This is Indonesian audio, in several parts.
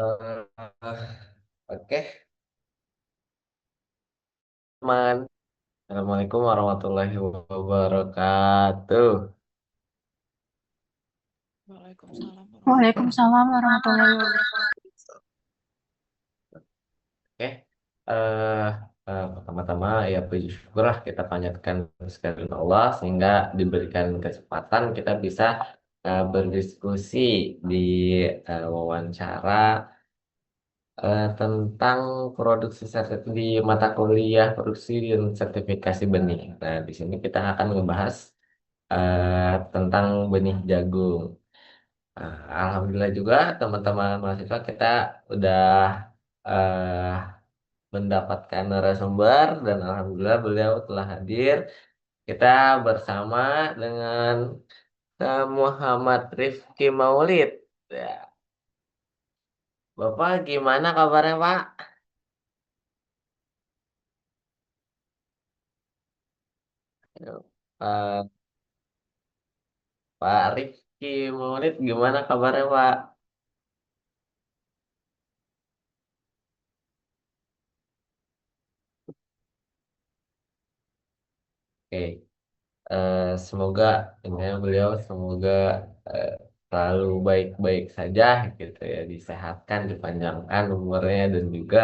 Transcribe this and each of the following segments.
Eh, oke, teman. Assalamualaikum warahmatullahi wabarakatuh. Waalaikumsalam warahmatullahi Waalaikumsalam wabarakatuh. warahmatullahi wabarakatuh. Oke, eh pertama-tama ya puji syukurlah kita panjatkan sekali Allah sehingga diberikan kesempatan kita bisa berdiskusi di wawancara tentang produksi di mata kuliah produksi dan sertifikasi benih. Nah, di sini kita akan membahas tentang benih jagung. Nah, alhamdulillah juga teman-teman mahasiswa kita udah eh, mendapatkan narasumber dan alhamdulillah beliau telah hadir. Kita bersama dengan Muhammad Rifki Maulid. Ya, Bapak gimana kabarnya Pak? Pak Pak Rifki Maulid gimana kabarnya Pak? Oke. Semoga ini beliau semoga eh, selalu baik-baik saja gitu ya, disehatkan, dipanjangkan umurnya dan juga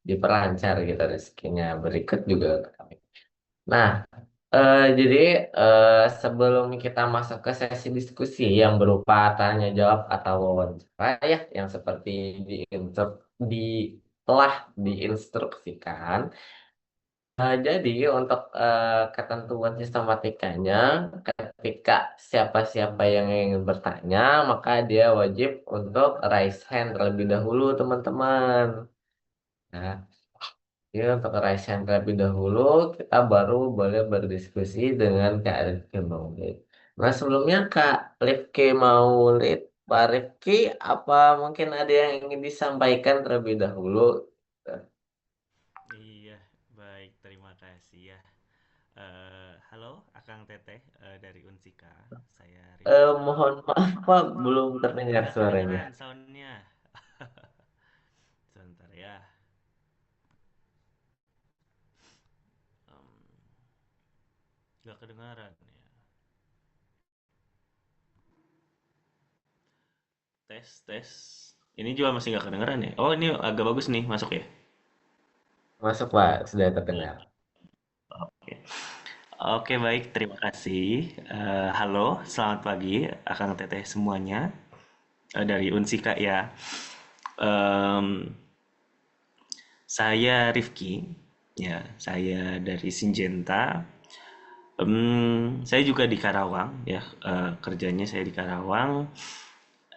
diperlancar gitu rezekinya berikut juga untuk kami. Nah, jadi sebelum kita masuk ke sesi diskusi yang berupa tanya jawab atau wawancara ya, yang seperti di telah diinstruksikan. Jadi untuk ketentuan sistematikanya, ketika siapa-siapa yang ingin bertanya, maka dia wajib untuk raise hand terlebih dahulu, teman-teman. Nah, jadi untuk raise hand terlebih dahulu, kita baru boleh berdiskusi dengan Kak Rifki Maulid. Nah, sebelumnya Kak Rifki Maulid, Pak Rifki, apa mungkin ada yang ingin disampaikan terlebih dahulu? Iya, baik, terima kasih ya. Halo, Akang Teteh dari Unsika. Saya Rifki. Mohon maaf Pak, belum terdengar Nggak suaranya. kedengeran soundnya. Sebentar ya. Em, nggak kedengeran ya. Tes, tes. Ini juga masih nggak kedengeran ya. Oh, ini agak bagus nih, masuk ya. Masuk Pak, sudah terdengar. Oke. Oke, baik, terima kasih. Halo, selamat pagi, Akang Teteh semuanya. Dari Unsika ya. Em, Saya Rifki, ya, saya dari Sinjenta. Saya juga di Karawang, ya, kerjanya saya di Karawang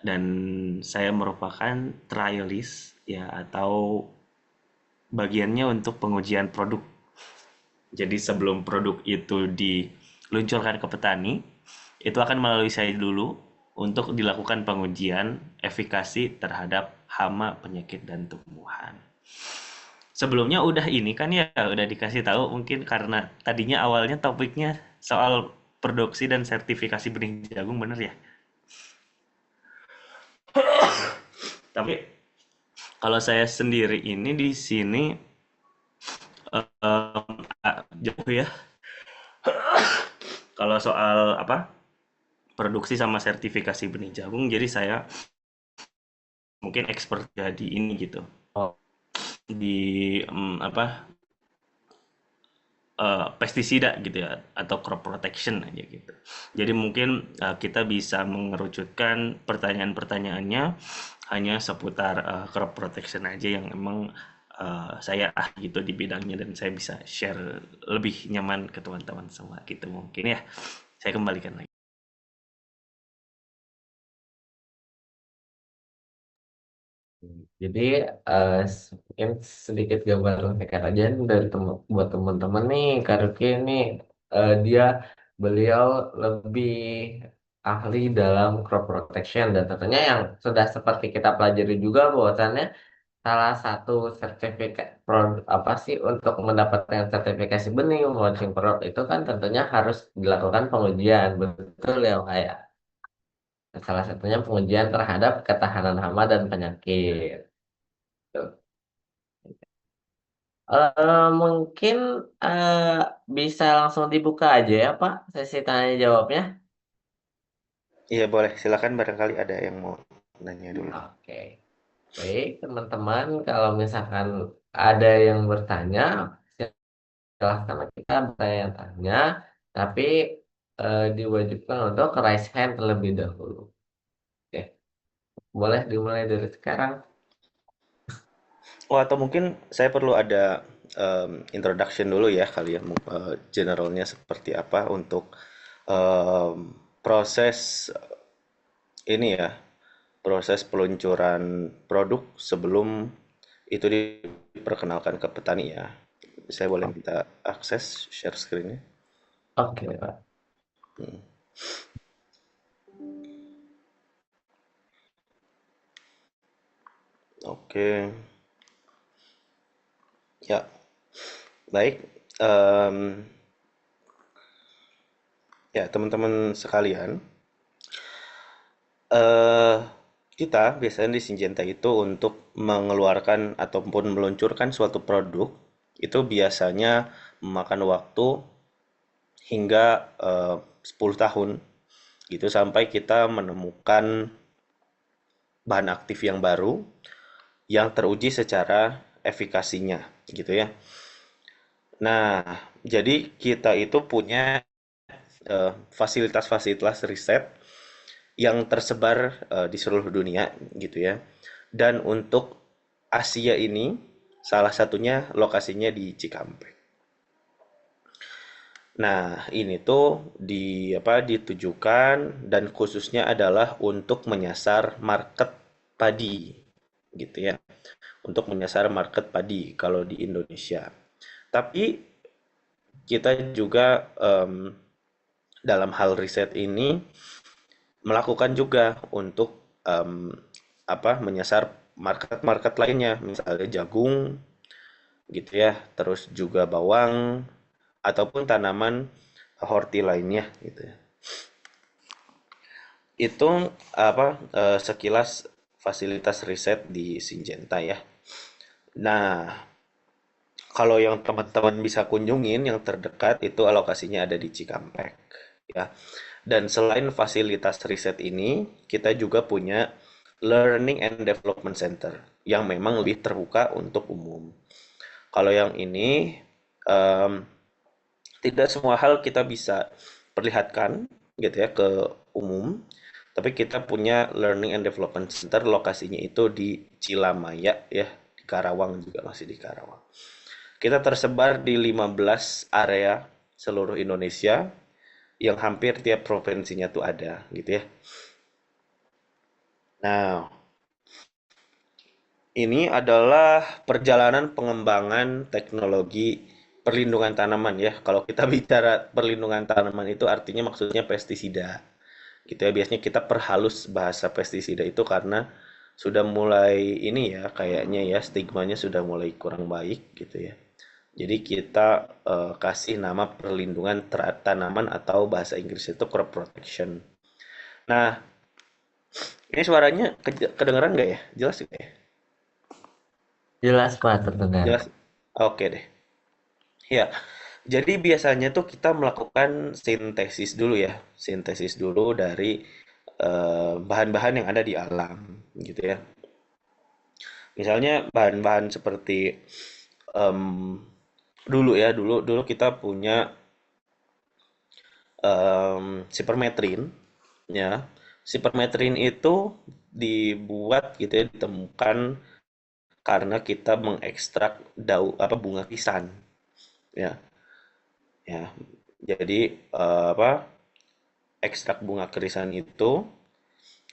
dan saya merupakan trialist, ya, atau bagiannya untuk pengujian produk. Jadi sebelum produk itu diluncurkan ke petani, itu akan melalui saya dulu untuk dilakukan pengujian efikasi terhadap hama, penyakit, dan tumbuhan. Sebelumnya udah ini kan ya, udah dikasih tahu mungkin karena tadinya awalnya topiknya soal produksi dan sertifikasi benih jagung bener ya. Tapi kalau saya sendiri ini di sini jauh ya. Kalau soal apa produksi sama sertifikasi benih jagung, jadi saya mungkin expert jadi ini gitu Oh, di apa pestisida gitu ya atau crop protection aja gitu. Jadi mungkin kita bisa mengerucutkan pertanyaan-pertanyaannya hanya seputar crop protection aja yang emang saya gitu di bidangnya dan saya bisa share lebih nyaman ke teman-teman semua gitu mungkin ya. Saya kembalikan lagi. jadi mungkin sedikit gambaran singkat aja dari buat teman-teman nih, Karuki ini dia beliau lebih ahli dalam crop protection dan tentunya yang sudah seperti kita pelajari juga bahwasannya salah satu sertifikat produk apa sih untuk mendapatkan sertifikasi benih launching produk itu kan tentunya harus dilakukan pengujian, betul ya Pak ya. Salah satunya pengujian terhadap ketahanan hama dan penyakit. Tuh. Mungkin eh, bisa langsung dibuka aja ya Pak, sesi tanya jawabnya. Iya boleh, silakan barangkali ada yang mau nanya dulu. Oke, baik teman-teman, kalau misalkan ada yang bertanya, silahkan kita bertanya-tanya, tapi diwajibkan untuk raise hand terlebih dahulu. Oke, boleh dimulai dari sekarang. Oh, atau mungkin saya perlu ada introduction dulu ya kali ya, generalnya seperti apa untuk proses ini ya, proses peluncuran produk sebelum itu diperkenalkan ke petani ya. Saya boleh Oh, minta akses share screen-nya? oke, Pak. Oke, ya, baik. Em, ya, teman-teman sekalian, eh kita biasanya di Syngenta itu untuk mengeluarkan ataupun meluncurkan suatu produk itu biasanya memakan waktu hingga 10 tahun gitu sampai kita menemukan bahan aktif yang baru yang teruji secara efikasinya gitu ya. Nah, jadi kita itu punya fasilitas-fasilitas riset yang tersebar di seluruh dunia gitu ya. Dan untuk Asia ini salah satunya lokasinya di Cikampek. Nah, ini tuh ditujukan dan khususnya adalah untuk menyasar market padi gitu ya. Untuk menyasar market padi kalau di Indonesia. Tapi kita juga dalam hal riset ini melakukan juga untuk menyasar market-market lainnya, misalnya jagung gitu ya, terus juga bawang ataupun tanaman horti lainnya gitu ya. Itu sekilas fasilitas riset di Syngenta ya. Nah, kalau yang teman-teman bisa kunjungin yang terdekat itu alokasinya ada di Cikampek ya. Dan selain fasilitas riset ini, kita juga punya Learning and Development Center yang memang lebih terbuka untuk umum. Kalau yang ini em, tidak semua hal kita bisa perlihatkan gitu ya ke umum, tapi kita punya Learning and Development Center lokasinya itu di Cilamaya ya, di Karawang juga masih di Karawang. Kita tersebar di 15 area seluruh Indonesia yang hampir tiap provinsinya tuh ada gitu ya. Nah, ini adalah perjalanan pengembangan teknologi perlindungan tanaman ya. Kalau kita bicara perlindungan tanaman itu artinya maksudnya pestisida. Gitu ya. Biasanya kita perhalus bahasa pestisida itu karena sudah mulai ini ya kayaknya ya stigmanya sudah mulai kurang baik gitu ya. Jadi kita kasih nama perlindungan tanaman atau bahasa Inggris itu crop protection. Nah, ini suaranya kedengeran nggak ya? Jelas nggak ya? Jelas Pak, terdengar. Jelas. Oke deh. Ya, jadi biasanya tuh kita melakukan sintesis dulu ya, sintesis dulu dari bahan-bahan yang ada di alam, gitu ya. Misalnya bahan-bahan seperti em, dulu ya, dulu dulu kita punya sipermetrin, ya. Sipermetrin itu dibuat gitu ya, ditemukan karena kita mengekstrak bunga pisan, ya. Ya, jadi ekstrak bunga kerisan itu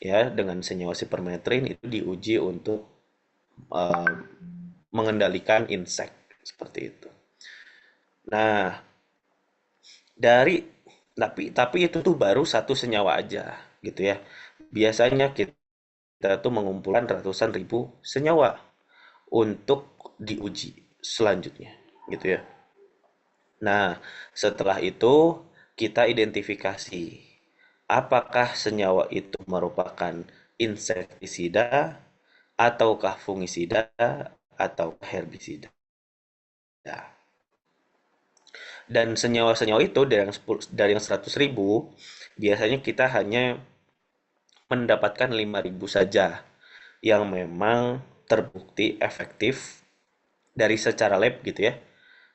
ya dengan senyawa sipermetrin itu diuji untuk eh, mengendalikan insek seperti itu. Nah, dari tapi itu tuh baru satu senyawa aja gitu ya. Biasanya kita tuh mengumpulkan ratusan ribu senyawa untuk diuji selanjutnya gitu ya. Nah, setelah itu kita identifikasi apakah senyawa itu merupakan insektisida ataukah fungisida, atau herbisida. Dan senyawa-senyawa itu dari yang 100.000, biasanya kita hanya mendapatkan 5.000 saja yang memang terbukti efektif dari secara lab gitu ya.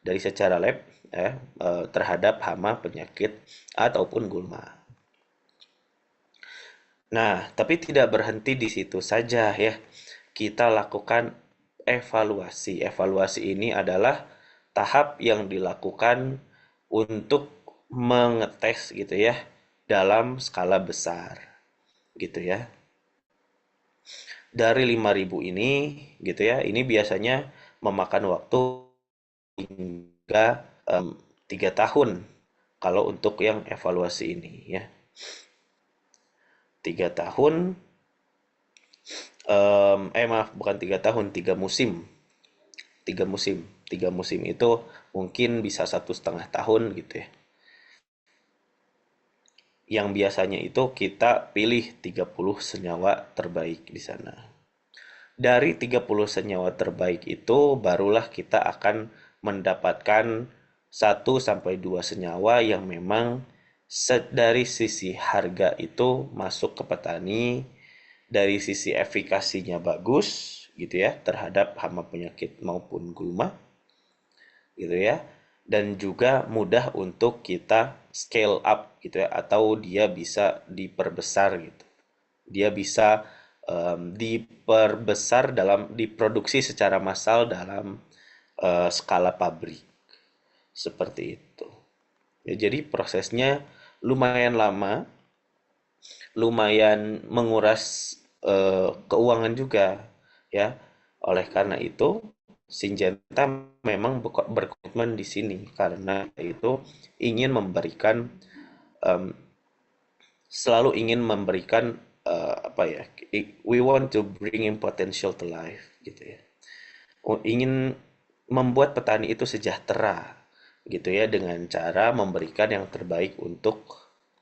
Dari secara lab terhadap hama, penyakit ataupun gulma. Nah, tapi tidak berhenti di situ saja ya. Kita lakukan evaluasi. Evaluasi ini adalah tahap yang dilakukan untuk mengetes gitu ya dalam skala besar gitu ya. Dari 5.000 ini gitu ya, ini biasanya memakan waktu hingga 3 tahun kalau untuk yang evaluasi ini ya. 3 tahun, maaf, bukan 3 tahun, 3 musim. 3 musim. 3 musim itu mungkin bisa 1,5 tahun gitu ya. Yang biasanya itu kita pilih 30 senyawa terbaik di sana. Dari 30 senyawa terbaik itu barulah kita akan mendapatkan 1 sampai 2 senyawa yang memang dari sisi harga itu masuk ke petani, dari sisi efikasinya bagus gitu ya terhadap hama, penyakit maupun gulma gitu ya, dan juga mudah untuk kita scale up gitu ya, atau dia bisa diperbesar gitu, dia bisa diperbesar dalam diproduksi secara massal dalam skala pabrik seperti itu ya. Jadi prosesnya lumayan lama, lumayan menguras keuangan juga ya. Oleh karena itu, Syngenta memang berkomitmen di sini karena itu ingin memberikan em, selalu ingin memberikan apa ya? We want to bring in potential to life gitu ya. Ingin membuat petani itu sejahtera gitu ya dengan cara memberikan yang terbaik untuk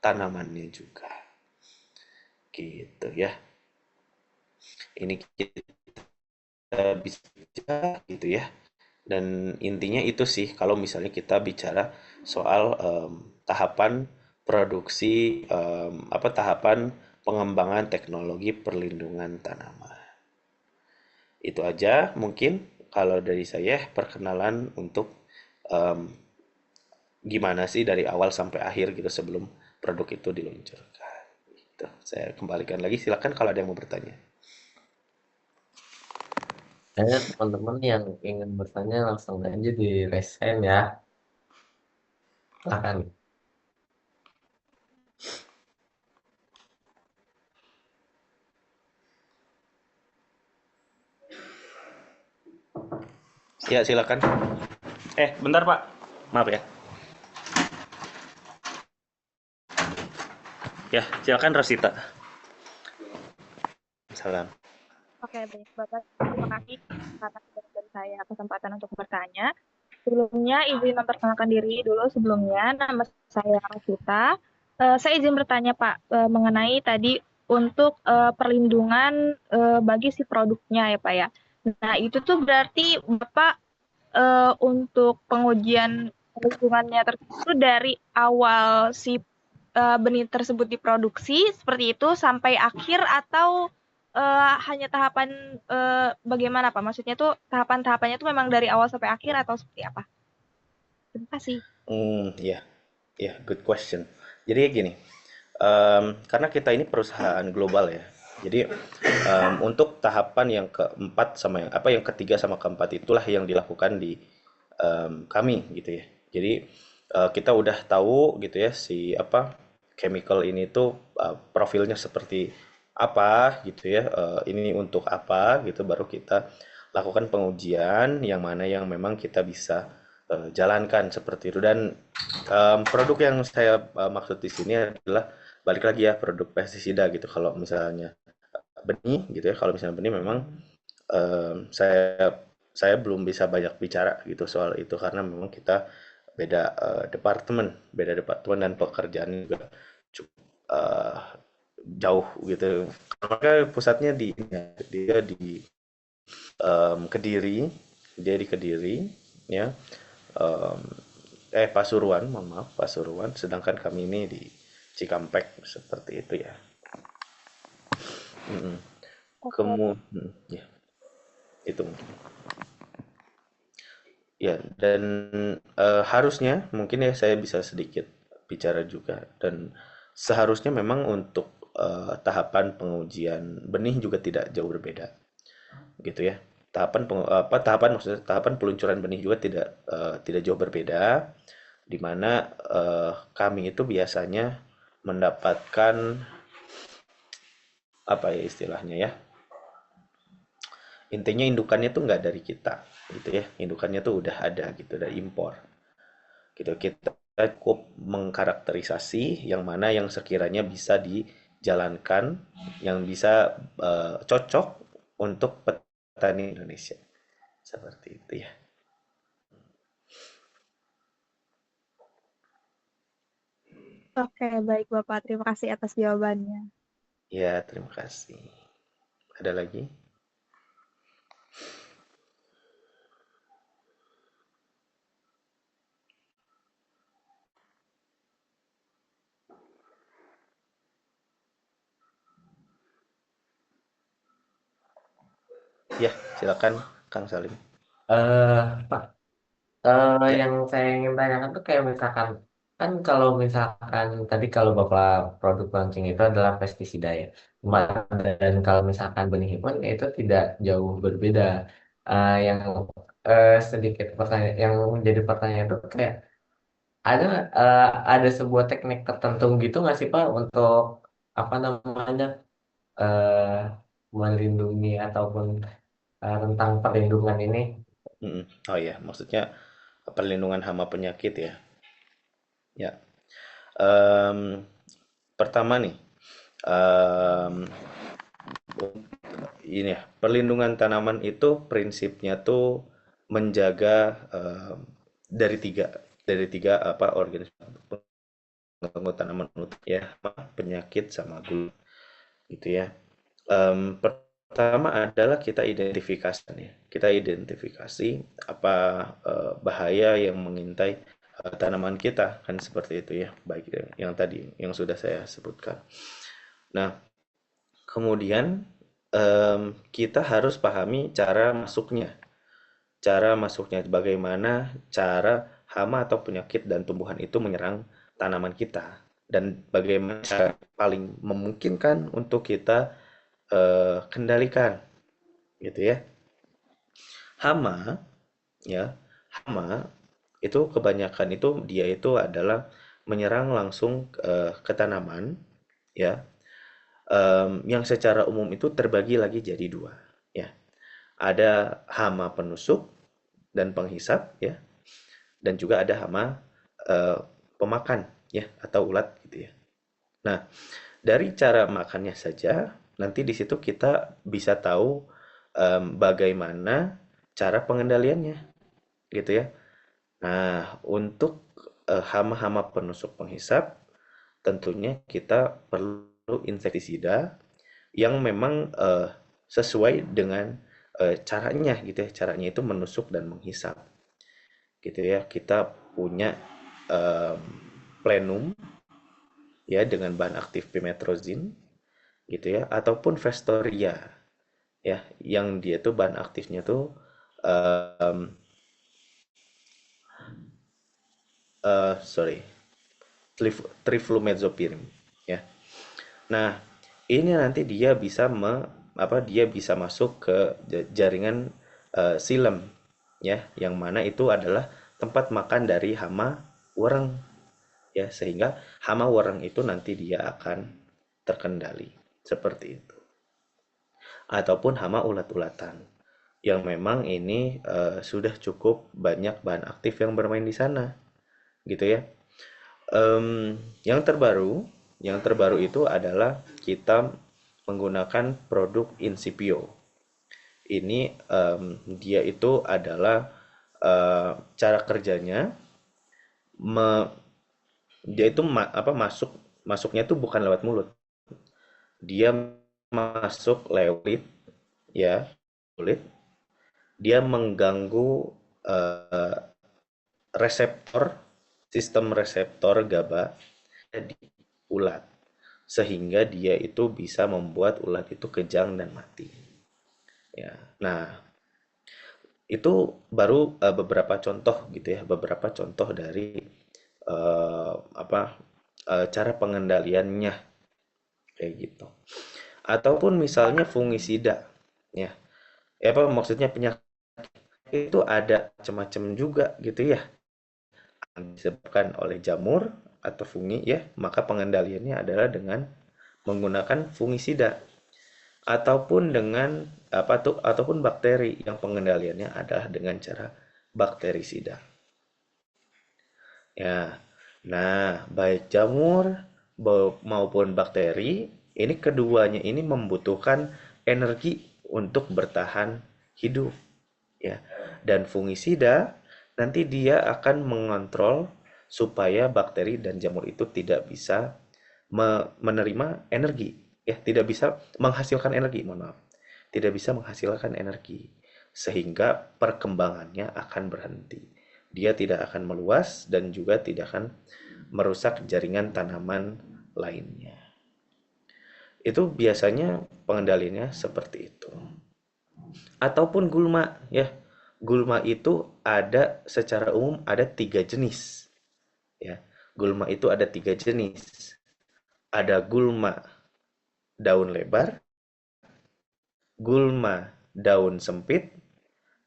tanamannya juga. Gitu ya. Ini kita bisa gitu ya. Dan intinya itu sih kalau misalnya kita bicara soal tahapan produksi, apa tahapan pengembangan teknologi perlindungan tanaman. Itu aja mungkin kalau dari saya perkenalan untuk em, gimana sih dari awal sampai akhir gitu sebelum produk itu diluncurkan. Gitu. Saya kembalikan lagi, silakan kalau ada yang mau bertanya. Saya teman-teman yang ingin bertanya langsung aja di raise hand ya. Silakan. Ya, silakan. Bentar Pak. Maaf ya. Ya, silakan Rosita. Salam. Oke, baik Bapak. Terima kasih atas dari saya kesempatan untuk bertanya. Sebelumnya izin memperkenalkan diri dulu sebelumnya. Nama saya Rosita. Saya izin bertanya Pak mengenai tadi untuk perlindungan bagi si produknya ya Pak ya. Nah, itu tuh berarti Bapak untuk pengujian lingkungannya tersebut dari awal si benih tersebut diproduksi seperti itu sampai akhir atau hanya tahapan bagaimana Pak? Maksudnya tuh tahapan-tahapannya tuh memang dari awal sampai akhir atau seperti apa? Terima kasih. Ya, ya, good question. Jadi gini, karena kita ini perusahaan global ya. Jadi untuk tahapan yang keempat sama yang apa yang ketiga sama keempat itulah yang dilakukan di kami gitu ya. Jadi kita udah tahu gitu ya si apa chemical ini tuh profilnya seperti apa gitu ya. Ini untuk apa gitu baru kita lakukan pengujian yang mana yang memang kita bisa jalankan seperti itu. Dan produk yang saya maksud di sini adalah balik lagi ya produk pestisida gitu. Kalau misalnya benih gitu ya, kalau misalnya benih memang saya belum bisa banyak bicara gitu soal itu karena memang kita beda departemen dan pekerjaan juga cukup jauh gitu. Maka pusatnya dia di Kediri, dia di Kediri, ya. Em, Pasuruan, mohon maaf, Pasuruan. Sedangkan kami ini di Cikampek seperti itu ya. Mm-mm. Oke. Ya, itu mungkin. Ya, dan harusnya mungkin ya saya bisa sedikit bicara juga dan seharusnya memang untuk tahapan pengujian benih juga tidak jauh berbeda, gitu ya. Tahapan maksudnya tahapan peluncuran benih juga tidak jauh berbeda, di mana kami itu biasanya mendapatkan apa ya istilahnya ya, intinya indukannya tuh nggak dari kita gitu ya, indukannya tuh udah ada gitu dari impor gitu. Kita cukup mengkarakterisasi yang mana yang sekiranya bisa dijalankan, yang bisa cocok untuk petani Indonesia seperti itu ya. Oke, baik Bapak. Terima kasih atas jawabannya. Ya, terima kasih. Ada lagi? Ya, silakan Kang Salim. Pak, Ya. yang saya ingin tanyakan tuh kayak misalkan kan kalau misalkan tadi kalau Bapak produk launching itu adalah pestisida ya. Dan kalau misalkan benih pun itu tidak jauh berbeda. Yang sedikit pertanyaan yang menjadi pertanyaan itu kayak ada eh, ada sebuah teknik tertentu gitu nggak sih Pak untuk apa namanya eh melindungi ataupun tentang perlindungan ini? Mm-mm. Oh ya, maksudnya perlindungan hama penyakit ya. Ya. Em, Pertama nih, em, ini ya, perlindungan tanaman itu prinsipnya tuh menjaga dari tiga apa organisme pengganggu tanaman utama ya, penyakit sama gula gitu ya. Pertama adalah kita identifikasi ya. Kita identifikasi apa bahaya yang mengintai tanaman kita kan seperti itu ya. Baik yang tadi yang sudah saya sebutkan. Nah, kemudian kita harus pahami cara masuknya. Cara masuknya bagaimana cara hama atau penyakit dan tumbuhan itu menyerang tanaman kita dan bagaimana cara paling memungkinkan untuk kita kendalikan gitu ya. Hama ya, hama itu kebanyakan itu dia itu adalah menyerang langsung ke tanaman ya. Yang secara umum itu terbagi lagi jadi dua ya. Ada hama penusuk dan penghisap ya, dan juga ada hama eh, pemakan ya atau ulat gitu ya. Nah, dari cara makannya saja nanti di situ kita bisa tahu bagaimana cara pengendaliannya gitu ya. Nah, untuk hama-hama penusuk penghisap tentunya kita perlu insektisida yang memang sesuai dengan caranya gitu ya. Caranya itu menusuk dan menghisap gitu ya. Kita punya em, plenum ya dengan bahan aktif pimetrozin gitu ya ataupun Festoria ya yang dia tuh bahan aktifnya tuh em, sorry, triflumetzopirim ya. Nah, ini nanti dia bisa masuk ke jaringan silem ya, yang mana itu adalah tempat makan dari hama wereng ya, sehingga hama wereng itu nanti dia akan terkendali seperti itu. Ataupun hama ulat-ulatan yang memang ini sudah cukup banyak bahan aktif yang bermain di sana gitu ya. Yang terbaru itu adalah kita menggunakan produk Incipio. Ini dia itu adalah cara kerjanya me- dia itu masuknya tuh bukan lewat mulut, dia masuk lewat ya kulit, dia mengganggu eh, reseptor sistem reseptor GABA di ulat sehingga dia itu bisa membuat ulat itu kejang dan mati. Ya, nah itu baru beberapa contoh gitu ya, beberapa contoh dari apa cara pengendaliannya kayak gitu. Ataupun misalnya fungisida, ya, apa maksudnya penyakit itu ada macam-macam juga gitu ya, yang disebabkan oleh jamur atau fungi ya, maka pengendaliannya adalah dengan menggunakan fungisida ataupun dengan apa tuh ataupun bakteri yang pengendaliannya adalah dengan cara bakterisida. Ya. Nah, baik jamur maupun bakteri, ini keduanya ini membutuhkan energi untuk bertahan hidup, ya. Dan fungisida nanti dia akan mengontrol supaya bakteri dan jamur itu tidak bisa menerima energi, ya, tidak bisa menghasilkan energi, mohon maaf. Tidak bisa menghasilkan energi sehingga perkembangannya akan berhenti. Dia tidak akan meluas dan juga tidak akan merusak jaringan tanaman lainnya. Itu biasanya pengendaliannya seperti itu. Ataupun gulma, ya. Gulma itu ada secara umum ada 3 jenis, ya. Gulma itu ada 3 jenis. Ada gulma daun lebar, gulma daun sempit,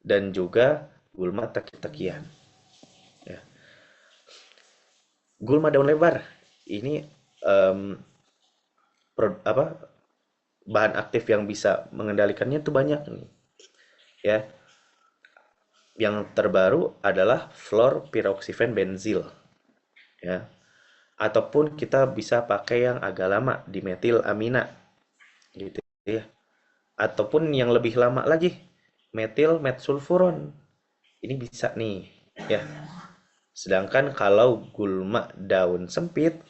dan juga gulma taki-takian. Ya. Gulma daun lebar ini em, apa bahan aktif yang bisa mengendalikannya itu banyak nih, ya. Yang terbaru adalah fluorpyroxyfen benzil, ya. Ataupun kita bisa pakai yang agak lama dimetil amina, gitu ya. Ataupun yang lebih lama lagi, metil metsulfuron. Ini bisa nih, ya. Sedangkan kalau gulma daun sempit,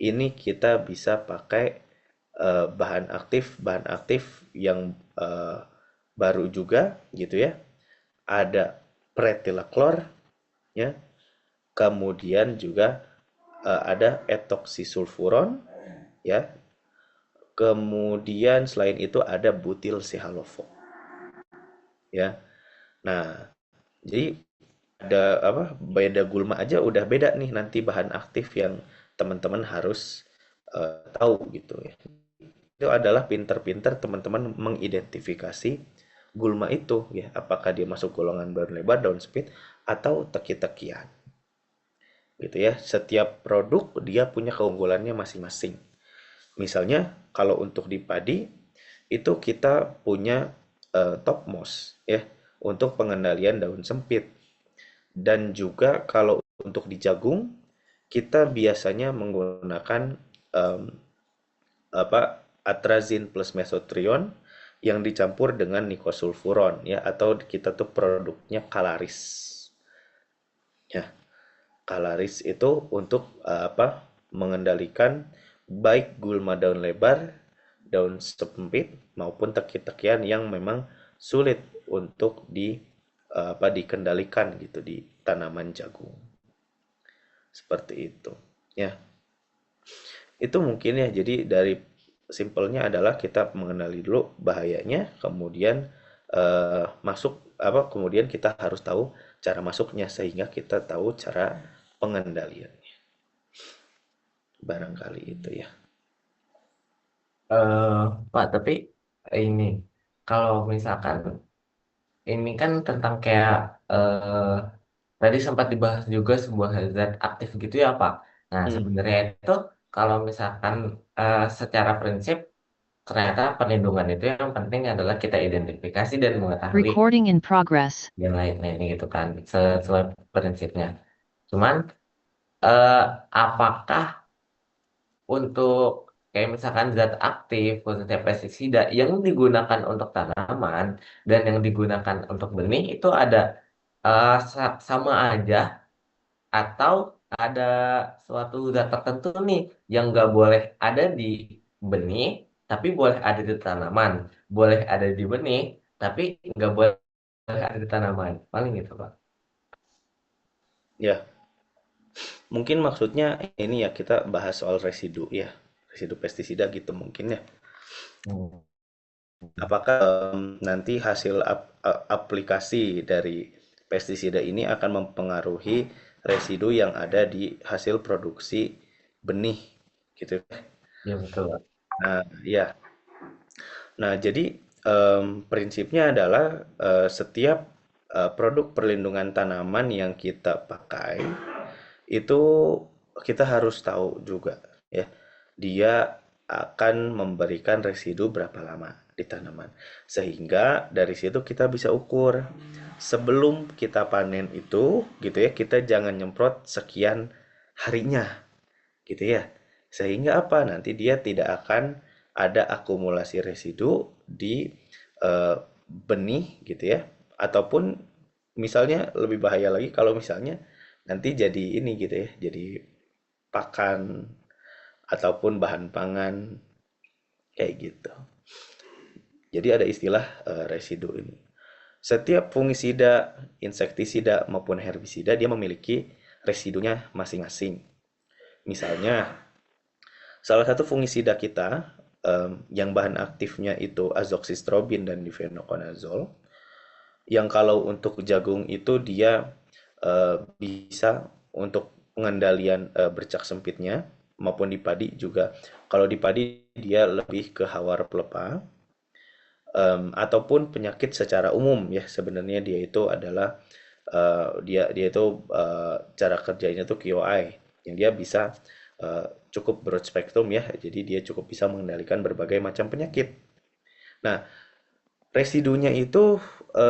ini kita bisa pakai bahan aktif yang baru juga gitu ya. Ada pretilaklor, ya. Kemudian juga ada etoksisulfuron, ya. Kemudian selain itu ada butil sihalofo, ya. Nah, jadi ada apa beda gulma aja udah beda nih nanti bahan aktif yang teman-teman harus tahu gitu ya. Itu adalah pinter-pinter teman-teman mengidentifikasi gulma itu ya, apakah dia masuk golongan daun lebar, daun sempit, atau teki-tekian. Gitu ya. Setiap produk dia punya keunggulannya masing-masing. Misalnya kalau untuk di padi itu kita punya topmos ya untuk pengendalian daun sempit. Dan juga kalau untuk di jagung kita biasanya menggunakan em, atrazin plus mesotrione yang dicampur dengan nikosulfuron ya, atau kita tuh produknya Kalaris. Ya, Kalaris itu untuk mengendalikan baik gulma daun lebar, daun sempit maupun teki-tekian yang memang sulit untuk dikendalikan gitu di tanaman jagung. Seperti itu. Ya, itu mungkin ya. Jadi dari simpelnya adalah kita mengenali dulu bahayanya, kemudian kemudian kita harus tahu cara masuknya sehingga kita tahu cara pengendaliannya. Barangkali itu ya. Eh, Pak, tapi ini kalau misalkan ini kan tentang kayak eh, tadi sempat dibahas juga sebuah zat aktif gitu ya Pak. Nah Hmm. sebenarnya itu kalau misalkan secara prinsip ternyata perlindungan itu yang penting adalah kita identifikasi dan mengetahui Recording in progress. yang lain-lain gitu kan sesuai prinsipnya. Cuman eh, apakah untuk kayak misalkan zat aktif khususnya pestisida yang digunakan untuk tanaman dan yang digunakan untuk benih itu ada sama aja atau ada suatu zat tertentu nih yang nggak boleh ada di benih tapi boleh ada di tanaman, boleh ada di benih, tapi nggak boleh ada di tanaman. Paling gitu, Pak. Ya, mungkin maksudnya ini ya kita bahas soal residu ya, residu pestisida gitu mungkin ya. Hmm. Apakah nanti hasil aplikasi dari pestisida ini akan mempengaruhi residu yang ada di hasil produksi benih gitu. Ya betul, Pak. Nah, ya. Nah, jadi prinsipnya adalah setiap produk perlindungan tanaman yang kita pakai itu kita harus tahu juga ya, dia akan memberikan residu berapa lama di tanaman. Sehingga dari situ kita bisa ukur sebelum kita panen itu gitu ya, kita jangan nyemprot sekian harinya gitu ya. Sehingga apa? Nanti dia tidak akan ada akumulasi residu di benih gitu ya. Ataupun misalnya lebih bahaya lagi kalau misalnya nanti jadi ini gitu ya, jadi pakan ataupun bahan pangan kayak gitu. Jadi ada istilah residu ini. Setiap fungisida, insektisida maupun herbisida dia memiliki residunya masing-masing. Misalnya salah satu fungisida kita yang bahan aktifnya itu azoxystrobin dan difenoconazole, yang kalau untuk jagung itu dia bisa untuk pengendalian bercak sempitnya maupun di padi juga. Kalau di padi dia lebih ke hawar pelepah ataupun penyakit secara umum ya, sebenarnya dia itu adalah dia dia itu cara kerjanya tuh QI yang dia bisa cukup broad spectrum ya, jadi dia cukup bisa mengendalikan berbagai macam penyakit. Nah, residunya itu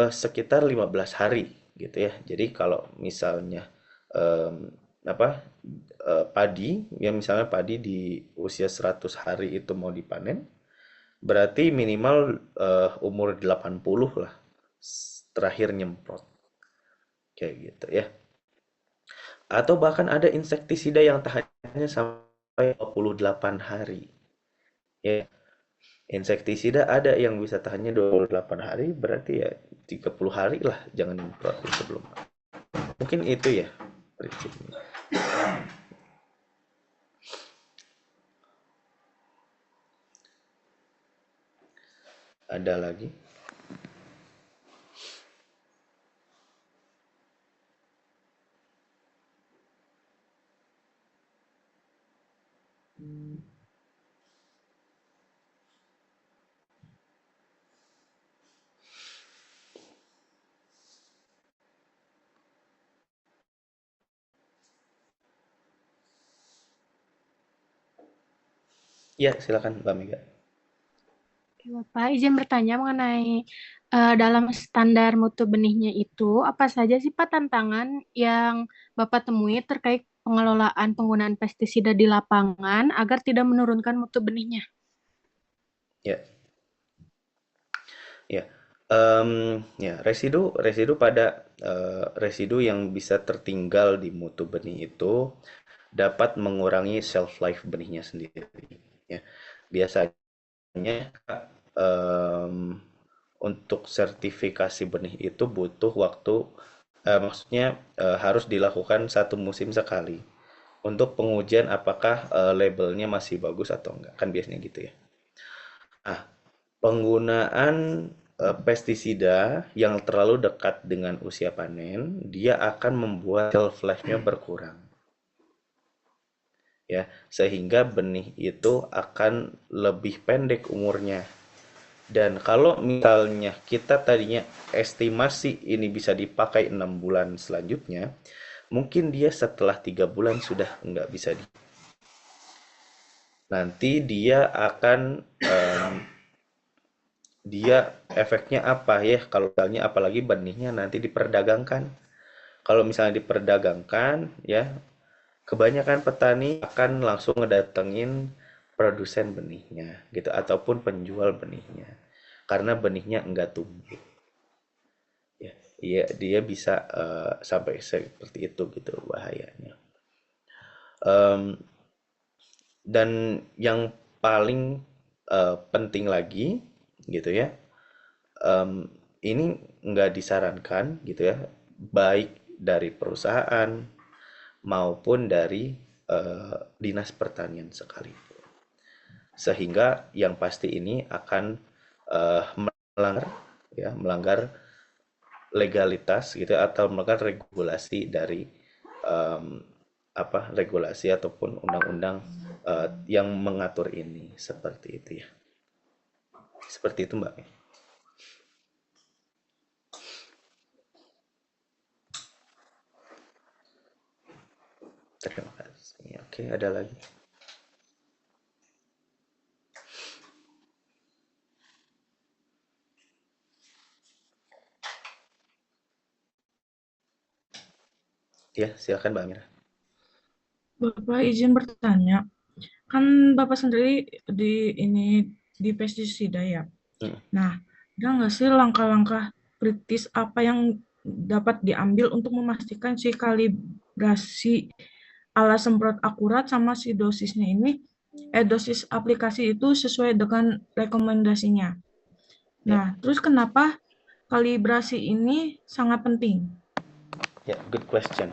sekitar 15 hari gitu ya. Jadi kalau misalnya em, apa padi, ya misalnya padi di usia 100 hari itu mau dipanen, berarti minimal umur 80 lah terakhir nyemprot kayak gitu ya. Atau bahkan ada insektisida yang tahannya sampai 28 hari. Ya, insektisida ada yang bisa tahannya 28 hari, berarti ya 30 hari lah jangan nyemprot sebelum. Mungkin itu ya prinsipnya. Ada lagi? Ya, silakan Mbak Mega. Oke, Bapak, izin bertanya mengenai dalam standar mutu benihnya itu, apa saja sih Pak tantangan yang Bapak temui terkait pengelolaan penggunaan pestisida di lapangan agar tidak menurunkan mutu benihnya? Ya, ya. Ya, residu residu pada residu yang bisa tertinggal di mutu benih itu dapat mengurangi shelf life benihnya sendiri. Ya, biasanya em, untuk sertifikasi benih itu butuh waktu, maksudnya harus dilakukan satu musim sekali untuk pengujian apakah labelnya masih bagus atau enggak, kan biasanya gitu ya. Nah, penggunaan pestisida yang terlalu dekat dengan usia panen, dia akan membuat shelf life-nya berkurang. Ya, sehingga benih itu akan lebih pendek umurnya. Dan kalau misalnya kita tadinya estimasi ini bisa dipakai 6 bulan selanjutnya, mungkin dia setelah 3 bulan sudah nggak bisa nanti dia akan dia efeknya apa ya kalau misalnya apalagi benihnya nanti diperdagangkan. Kalau misalnya diperdagangkan ya, kebanyakan petani akan langsung ngedatengin produsen benihnya gitu ataupun penjual benihnya karena benihnya enggak tumbuh. Ya, iya dia bisa sampai seperti itu gitu bahayanya. Em, dan yang paling penting lagi gitu ya. Ini nggak disarankan gitu ya, baik dari perusahaan maupun dari dinas pertanian sekalipun. Sehingga yang pasti ini akan melanggar legalitas gitu ya, atau melanggar regulasi dari regulasi ataupun undang-undang yang mengatur ini, seperti itu ya. Seperti itu Mbak. Terima kasih. Oke, ada lagi. Ya, silakan Mbak Amira. Bapak izin bertanya, kan Bapak sendiri di pestisida ya. Nah, ada nggak sih langkah-langkah kritis apa yang dapat diambil untuk memastikan si kalibrasi alat semprot akurat sama si dosisnya ini, dosis aplikasi itu sesuai dengan rekomendasinya. Nah, terus kenapa kalibrasi ini sangat penting? Ya, good question.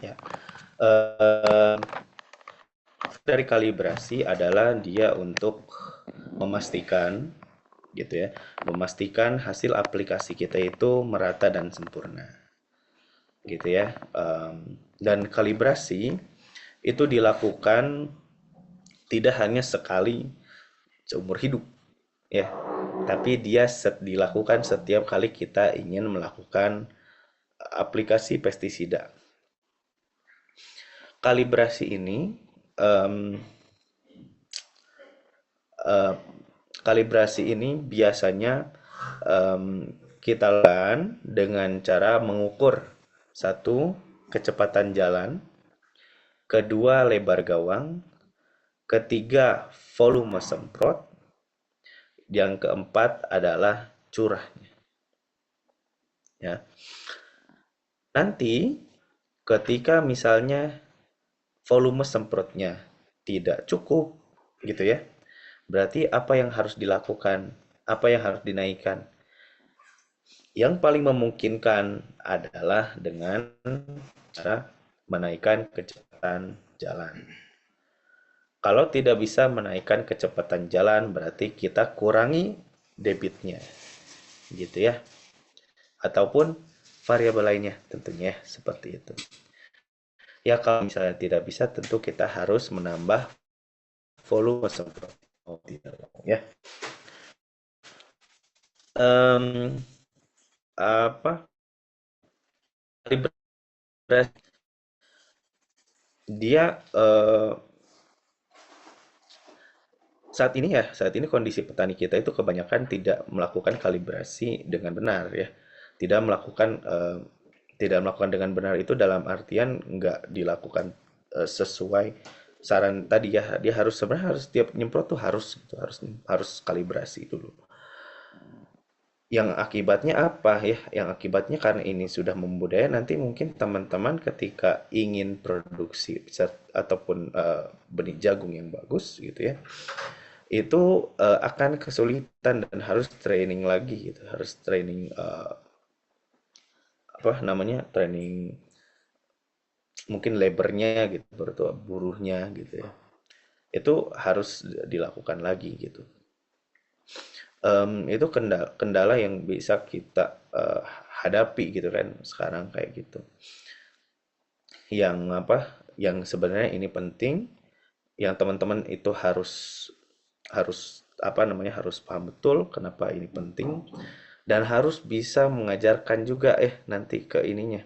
Ya, dari kalibrasi adalah dia untuk memastikan gitu ya, memastikan hasil aplikasi kita itu merata dan sempurna gitu ya. Dan kalibrasi itu dilakukan tidak hanya sekali seumur hidup ya, tapi dia dilakukan setiap kali kita ingin melakukan aplikasi pestisida. Kalibrasi ini biasanya kita lakukan dengan cara mengukur: satu, kecepatan jalan; kedua, lebar gawang; ketiga, volume semprot; yang keempat adalah curahnya. Ya. Nanti ketika misalnya volume semprotnya tidak cukup gitu ya, berarti apa yang harus dilakukan? Apa yang harus dinaikkan? Yang paling memungkinkan adalah dengan cara menaikkan kecepatan jalan. Kalau tidak bisa menaikkan kecepatan jalan, berarti kita kurangi debitnya, gitu ya. Ataupun variabel lainnya tentunya seperti itu. Ya, kalau misalnya tidak bisa, tentu kita harus menambah volume semprot. Oh, tidak ya. Dia saat ini kondisi petani kita itu kebanyakan tidak melakukan kalibrasi dengan benar ya. Tidak melakukan dengan benar itu dalam artian nggak dilakukan sesuai saran tadi ya. Dia sebenarnya harus setiap nyemprot tuh harus kalibrasi dulu. Yang akibatnya apa ya? Yang akibatnya karena ini sudah membudaya, nanti mungkin teman-teman ketika ingin produksi ataupun benih jagung yang bagus gitu ya, itu akan kesulitan dan harus training lagi gitu, harus training training mungkin labornya gitu, buruhnya gitu ya, itu harus dilakukan lagi gitu. Itu kendala yang bisa kita hadapi gitu kan sekarang kayak gitu. Yang sebenarnya ini penting, yang teman-teman itu harus paham betul kenapa ini penting, dan harus bisa mengajarkan juga nanti ke ininya,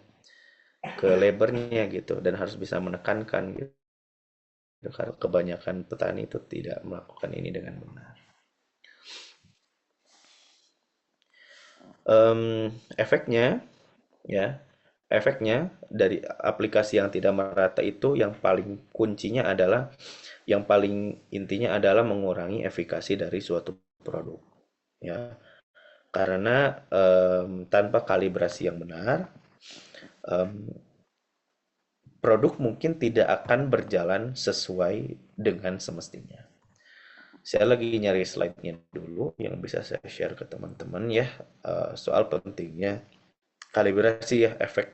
ke labornya gitu, dan harus bisa menekankan gitu, karena kebanyakan petani itu tidak melakukan ini dengan benar. Efeknya dari aplikasi yang tidak merata itu yang paling intinya adalah mengurangi efikasi dari suatu produk ya, karena tanpa kalibrasi yang benar, produk mungkin tidak akan berjalan sesuai dengan semestinya, Saya lagi nyari slide-nya dulu yang bisa saya share ke teman-teman ya, soal pentingnya kalibrasi ya, efek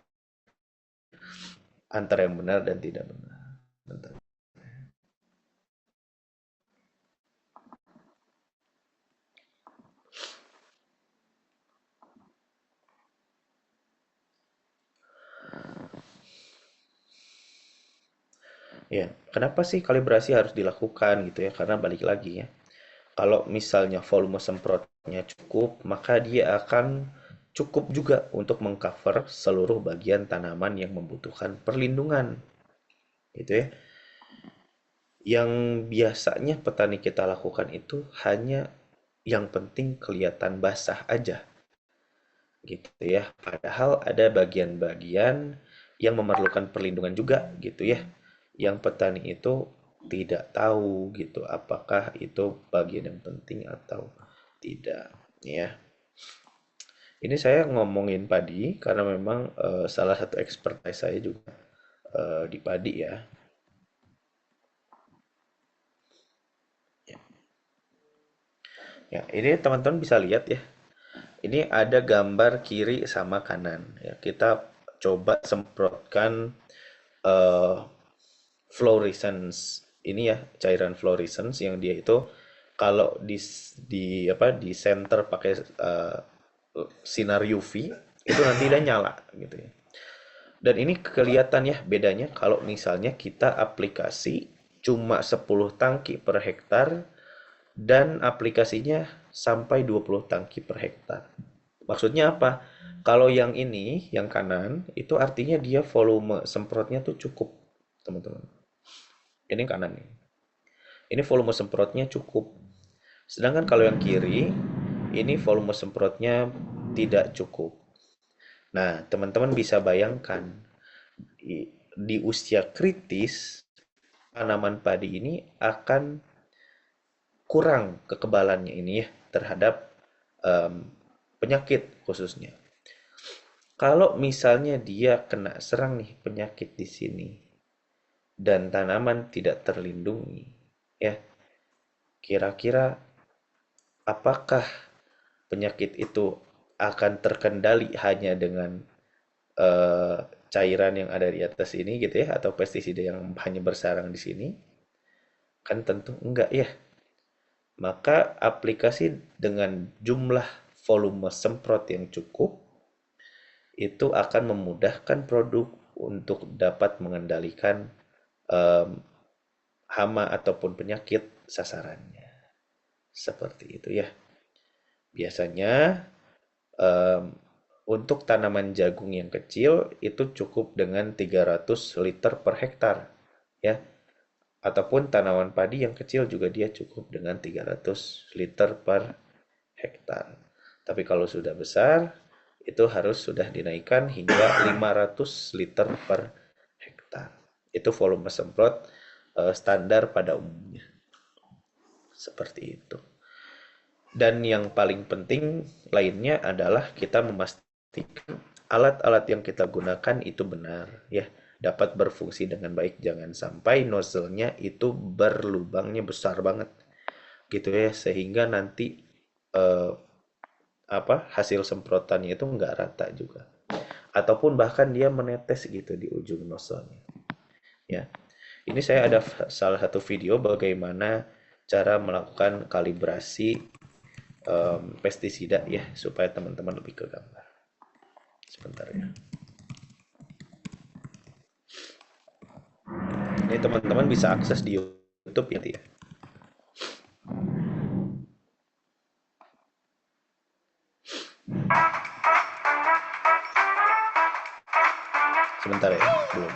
antara yang benar dan tidak benar. Bentar. Ya, kenapa sih kalibrasi harus dilakukan gitu ya? Karena balik lagi ya, kalau misalnya volume semprotnya cukup, maka dia akan cukup juga untuk mengcover seluruh bagian tanaman yang membutuhkan perlindungan, gitu ya. Yang biasanya petani kita lakukan itu hanya yang penting kelihatan basah aja, gitu ya. Padahal ada bagian-bagian yang memerlukan perlindungan juga, gitu ya. Yang petani itu tidak tahu gitu, apakah itu bagian yang penting atau tidak, ya. Ini saya ngomongin padi karena memang salah satu expertise saya juga di padi ya. Ya, ini teman-teman bisa lihat ya. Ini ada gambar kiri sama kanan. Ya, kita coba semprotkan eh, fluorescence ini ya, cairan fluorescence yang dia itu kalau di center pakai sinar UV itu nanti dia nyala gitu ya. Dan ini kelihatan ya bedanya kalau misalnya kita aplikasi cuma 10 tangki per hektar dan aplikasinya sampai 20 tangki per hektar. Maksudnya apa? Kalau yang ini, yang kanan, itu artinya dia volume semprotnya tuh cukup, teman-teman. Ini kanan nih. Ini volume semprotnya cukup. Sedangkan kalau yang kiri, ini volume semprotnya tidak cukup. Nah, teman-teman bisa bayangkan di usia kritis, tanaman padi ini akan kurang kekebalannya ini ya terhadap penyakit khususnya. Kalau misalnya dia kena serang nih penyakit di sini dan tanaman tidak terlindungi, ya kira-kira apakah penyakit itu akan terkendali hanya dengan cairan yang ada di atas ini gitu ya, atau pestisida yang hanya bersarang di sini? Kan tentu enggak ya. Maka aplikasi dengan jumlah volume semprot yang cukup itu akan memudahkan produk untuk dapat mengendalikan hama ataupun penyakit sasarannya. Seperti itu ya. Biasanya untuk tanaman jagung yang kecil itu cukup dengan 300 liter per hektar ya. Ataupun tanaman padi yang kecil juga dia cukup dengan 300 liter per hektar. Tapi kalau sudah besar itu harus sudah dinaikkan hingga 500 liter per hektar. Itu volume semprot standar pada umumnya. Seperti itu. Dan yang paling penting lainnya adalah kita memastikan alat-alat yang kita gunakan itu benar ya, dapat berfungsi dengan baik. Jangan sampai nozzle-nya itu berlubangnya besar banget gitu ya, sehingga nanti hasil semprotannya itu nggak rata juga, ataupun bahkan dia menetes gitu di ujung nozzle-nya ya. Ini saya ada salah satu video bagaimana cara melakukan kalibrasi pestisida ya, supaya teman-teman lebih ke gambar. Sebentar ya. Ini teman-teman bisa akses di YouTube ya. Sebentar ya, belum.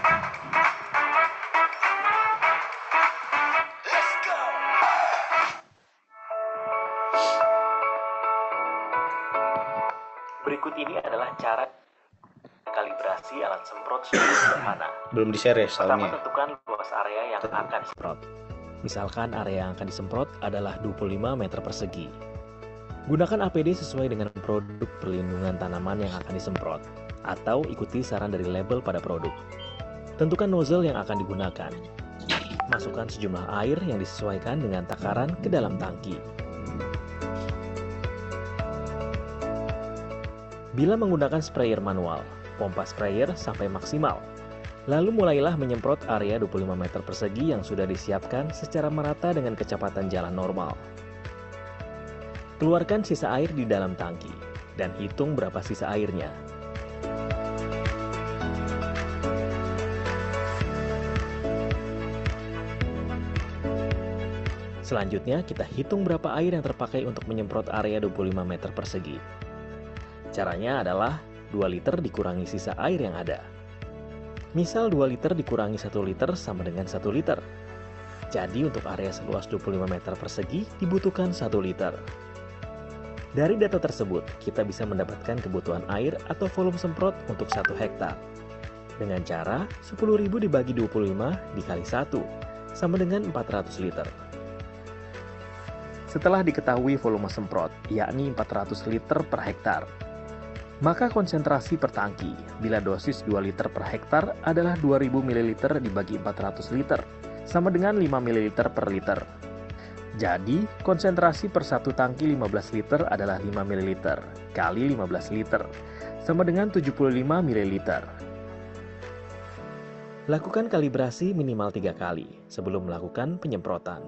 Berikut ini adalah cara kalibrasi alat semprot secara sederhana. Belum di-share ya Pertama, soalnya. tentukan luas area yang akan disemprot. Misalkan area yang akan disemprot adalah 25 meter persegi. Gunakan APD sesuai dengan produk perlindungan tanaman yang akan disemprot, atau ikuti saran dari label pada produk. Tentukan nozzle yang akan digunakan. Masukkan sejumlah air yang disesuaikan dengan takaran ke dalam tangki. Bila menggunakan sprayer manual, pompa sprayer sampai maksimal. Lalu mulailah menyemprot area 25 meter persegi yang sudah disiapkan secara merata dengan kecepatan jalan normal. Keluarkan sisa air di dalam tangki dan hitung berapa sisa airnya. Selanjutnya, kita hitung berapa air yang terpakai untuk menyemprot area 25 meter persegi. Caranya adalah 2 liter dikurangi sisa air yang ada. Misal 2 liter dikurangi 1 liter sama dengan 1 liter. Jadi untuk area seluas 25 meter persegi dibutuhkan 1 liter. Dari data tersebut, kita bisa mendapatkan kebutuhan air atau volume semprot untuk 1 hektar. Dengan cara 10.000 dibagi 25 dikali 1, sama dengan 400 liter. Setelah diketahui volume semprot, yakni 400 liter per hektar, maka konsentrasi per tangki bila dosis 2 liter per hektar adalah 2000 ml dibagi 400 liter, sama dengan 5 ml per liter. Jadi, konsentrasi per satu tangki 15 liter adalah 5 ml kali 15 liter, sama dengan 75 ml. Lakukan kalibrasi minimal 3 kali sebelum melakukan penyemprotan.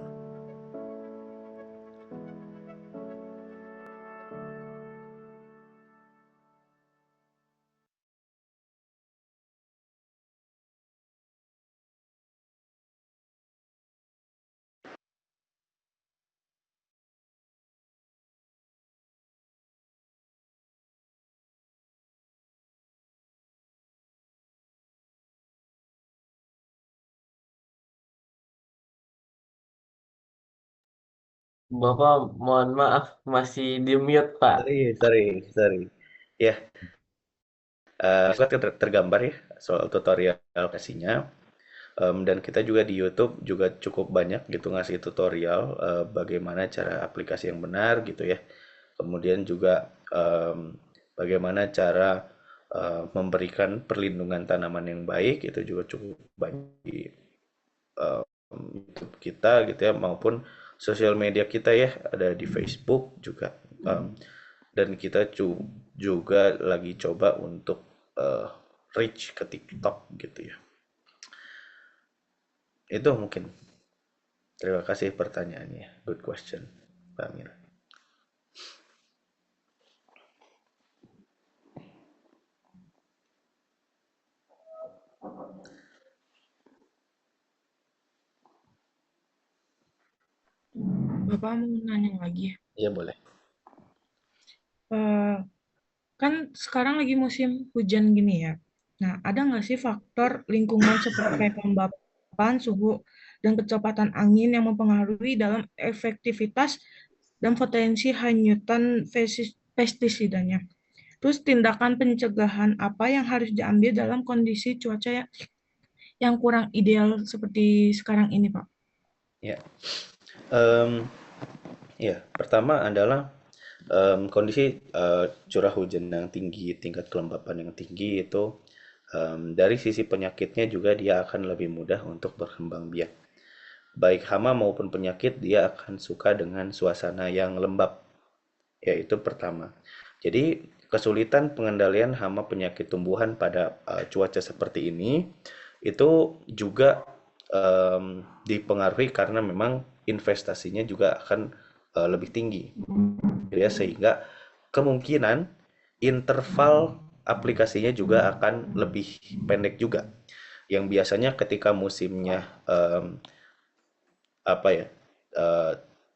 Bapak, mohon maaf, masih di mute, Pak. Sorry. Ya, aku tergambar ya soal tutorial aplikasinya. Dan kita juga di YouTube juga cukup banyak gitu ngasih tutorial bagaimana cara aplikasi yang benar gitu ya. Kemudian juga bagaimana cara memberikan perlindungan tanaman yang baik, itu juga cukup banyak di YouTube kita gitu ya, maupun sosial media kita ya, ada di Facebook juga. Dan kita juga lagi coba untuk reach ke TikTok gitu ya. Itu mungkin. Terima kasih pertanyaannya. Good question, Pak Amir. Bapak mau nanya lagi. Iya, boleh. Kan sekarang lagi musim hujan gini ya. Nah, ada nggak sih faktor lingkungan seperti kelembapan, suhu, dan kecepatan angin yang mempengaruhi dalam efektivitas dan potensi hanyutan pestisidanya? Terus tindakan pencegahan apa yang harus diambil dalam kondisi cuaca yang kurang ideal seperti sekarang ini, Pak? Ya, pertama adalah kondisi curah hujan yang tinggi, tingkat kelembapan yang tinggi itu dari sisi penyakitnya juga dia akan lebih mudah untuk berkembang biak. Baik hama maupun penyakit dia akan suka dengan suasana yang lembab, yaitu pertama. Jadi kesulitan pengendalian hama penyakit tumbuhan pada cuaca seperti ini itu juga dipengaruhi karena memang investasinya juga akan lebih tinggi ya, sehingga kemungkinan interval aplikasinya juga akan lebih pendek juga, yang biasanya ketika musimnya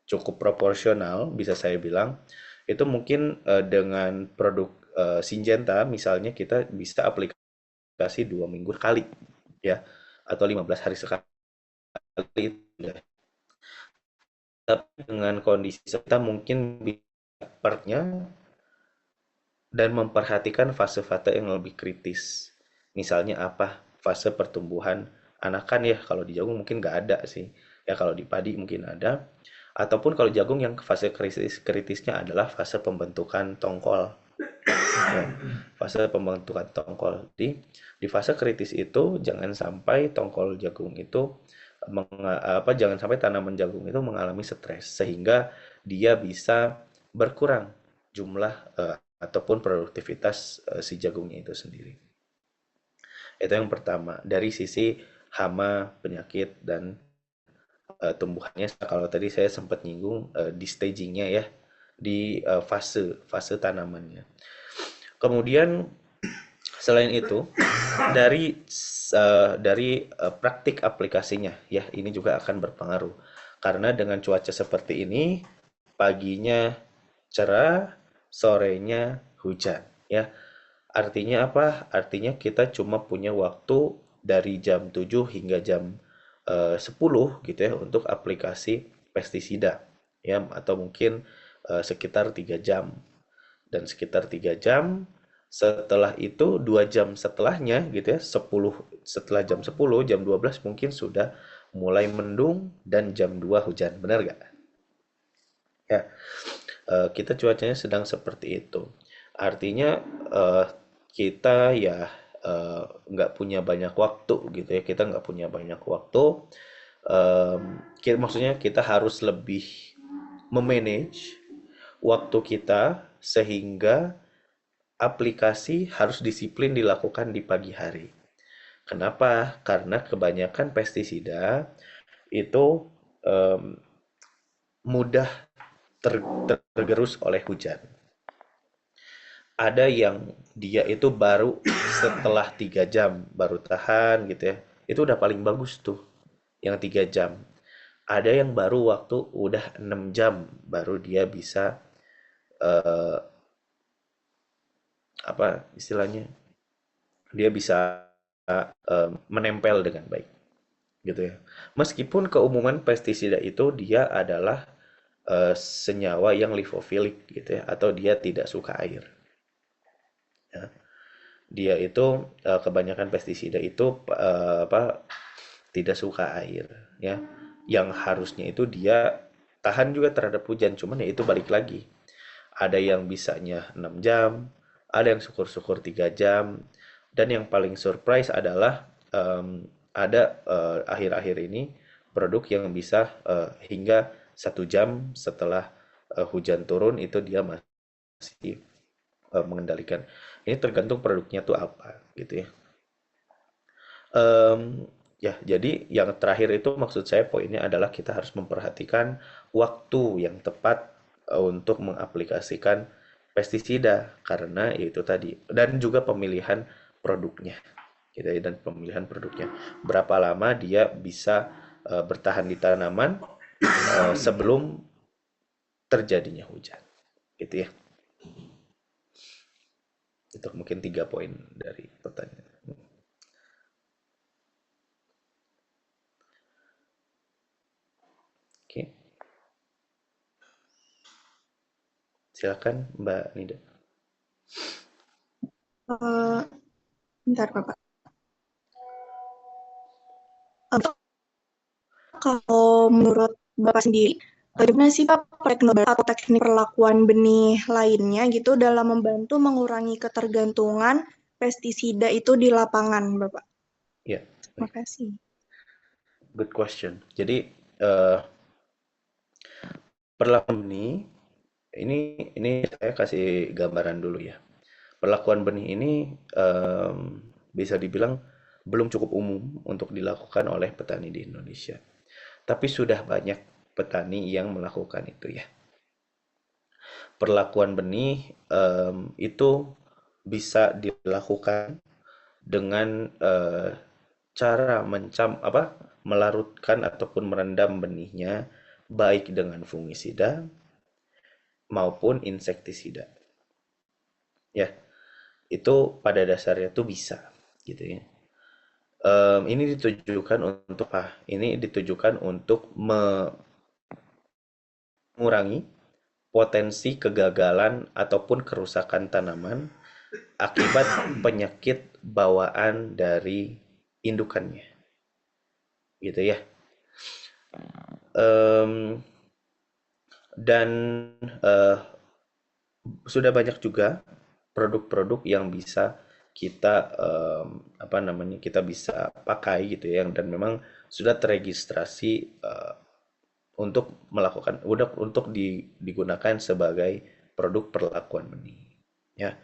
cukup proporsional bisa saya bilang, itu mungkin dengan produk Syngenta misalnya kita bisa aplikasi 2 minggu sekali ya, atau 15 hari sekali ya. Tapi dengan kondisi kita mungkin partnya dan memperhatikan fase-fase yang lebih kritis. Misalnya apa? Fase pertumbuhan anakan ya, kalau di jagung mungkin nggak ada sih. Ya kalau di padi mungkin ada. Ataupun kalau jagung yang fase kritisnya adalah fase pembentukan tongkol. Ya, fase pembentukan tongkol. Di fase kritis itu jangan sampai tongkol jagung itu jangan sampai tanaman jagung itu mengalami stres sehingga dia bisa berkurang jumlah ataupun produktivitas si jagungnya itu sendiri. Itu yang pertama dari sisi hama, penyakit dan tumbuhannya. Kalau tadi saya sempat nyinggung di stagingnya ya, di fase tanamannya. Kemudian selain itu dari praktik aplikasinya ya, ini juga akan berpengaruh karena dengan cuaca seperti ini, paginya cerah, sorenya hujan ya. Artinya apa? Artinya kita cuma punya waktu dari jam 7 hingga jam 10 gitu ya untuk aplikasi pestisida ya, atau mungkin sekitar 3 jam. Dan sekitar 3 jam setelah itu 2 jam setelahnya gitu ya, setelah jam 10, jam 12 mungkin sudah mulai mendung dan jam 2 hujan. Benar gak? Ya, kita cuacanya sedang seperti itu. Artinya kita ya nggak punya banyak waktu gitu ya, kita nggak punya banyak waktu. Maksudnya kita harus lebih memanage waktu kita sehingga aplikasi harus disiplin dilakukan di pagi hari. Kenapa? Karena kebanyakan pestisida itu mudah tergerus oleh hujan. Ada yang dia itu baru setelah 3 jam baru tahan gitu ya. Itu udah paling bagus tuh, yang 3 jam. Ada yang baru waktu udah 6 jam baru dia bisa apa istilahnya, dia bisa menempel dengan baik gitu ya. Meskipun keumuman pestisida itu dia adalah senyawa yang lipofilik gitu ya, atau dia tidak suka air ya. Dia itu kebanyakan pestisida itu tidak suka air ya, yang harusnya itu dia tahan juga terhadap hujan. Cuman ya itu balik lagi, ada yang bisanya 6 jam, ada yang syukur-syukur 3 jam, dan yang paling surprise adalah ada akhir-akhir ini produk yang bisa hingga 1 jam setelah hujan turun itu dia masih mengendalikan. Ini tergantung produknya tuh apa gitu ya. Ya, jadi yang terakhir itu maksud saya poinnya adalah kita harus memperhatikan waktu yang tepat untuk mengaplikasikan pestisida karena itu tadi, dan juga pemilihan produknya gitu ya, dan pemilihan produknya berapa lama dia bisa bertahan di tanaman sebelum terjadinya hujan gitu ya. Itu mungkin 3 poin dari pertanyaan. Oke. Silakan Mbak Nida. Bentar Bapak. Kalau menurut Bapak sendiri, bagaimana sih Pak teknik atau teknik perlakuan benih lainnya gitu dalam membantu mengurangi ketergantungan pestisida itu di lapangan, Bapak? Ya. Terima kasih. Good question. Jadi perlakuan benih ini saya kasih gambaran dulu ya. Perlakuan benih ini bisa dibilang belum cukup umum untuk dilakukan oleh petani di Indonesia. Tapi sudah banyak petani yang melakukan itu ya. Perlakuan benih itu bisa dilakukan dengan cara melarutkan ataupun merendam benihnya baik dengan fungisida maupun insektisida. Ya, itu pada dasarnya tuh bisa gitu ya. Ini ditujukan untuk apa? Ini ditujukan untuk mengurangi potensi kegagalan ataupun kerusakan tanaman akibat penyakit bawaan dari indukannya. Gitu ya. Dan sudah banyak juga produk-produk yang bisa kita kita bisa pakai gitu ya, dan memang sudah terregistrasi untuk melakukan untuk digunakan sebagai produk perlakuan benih ya.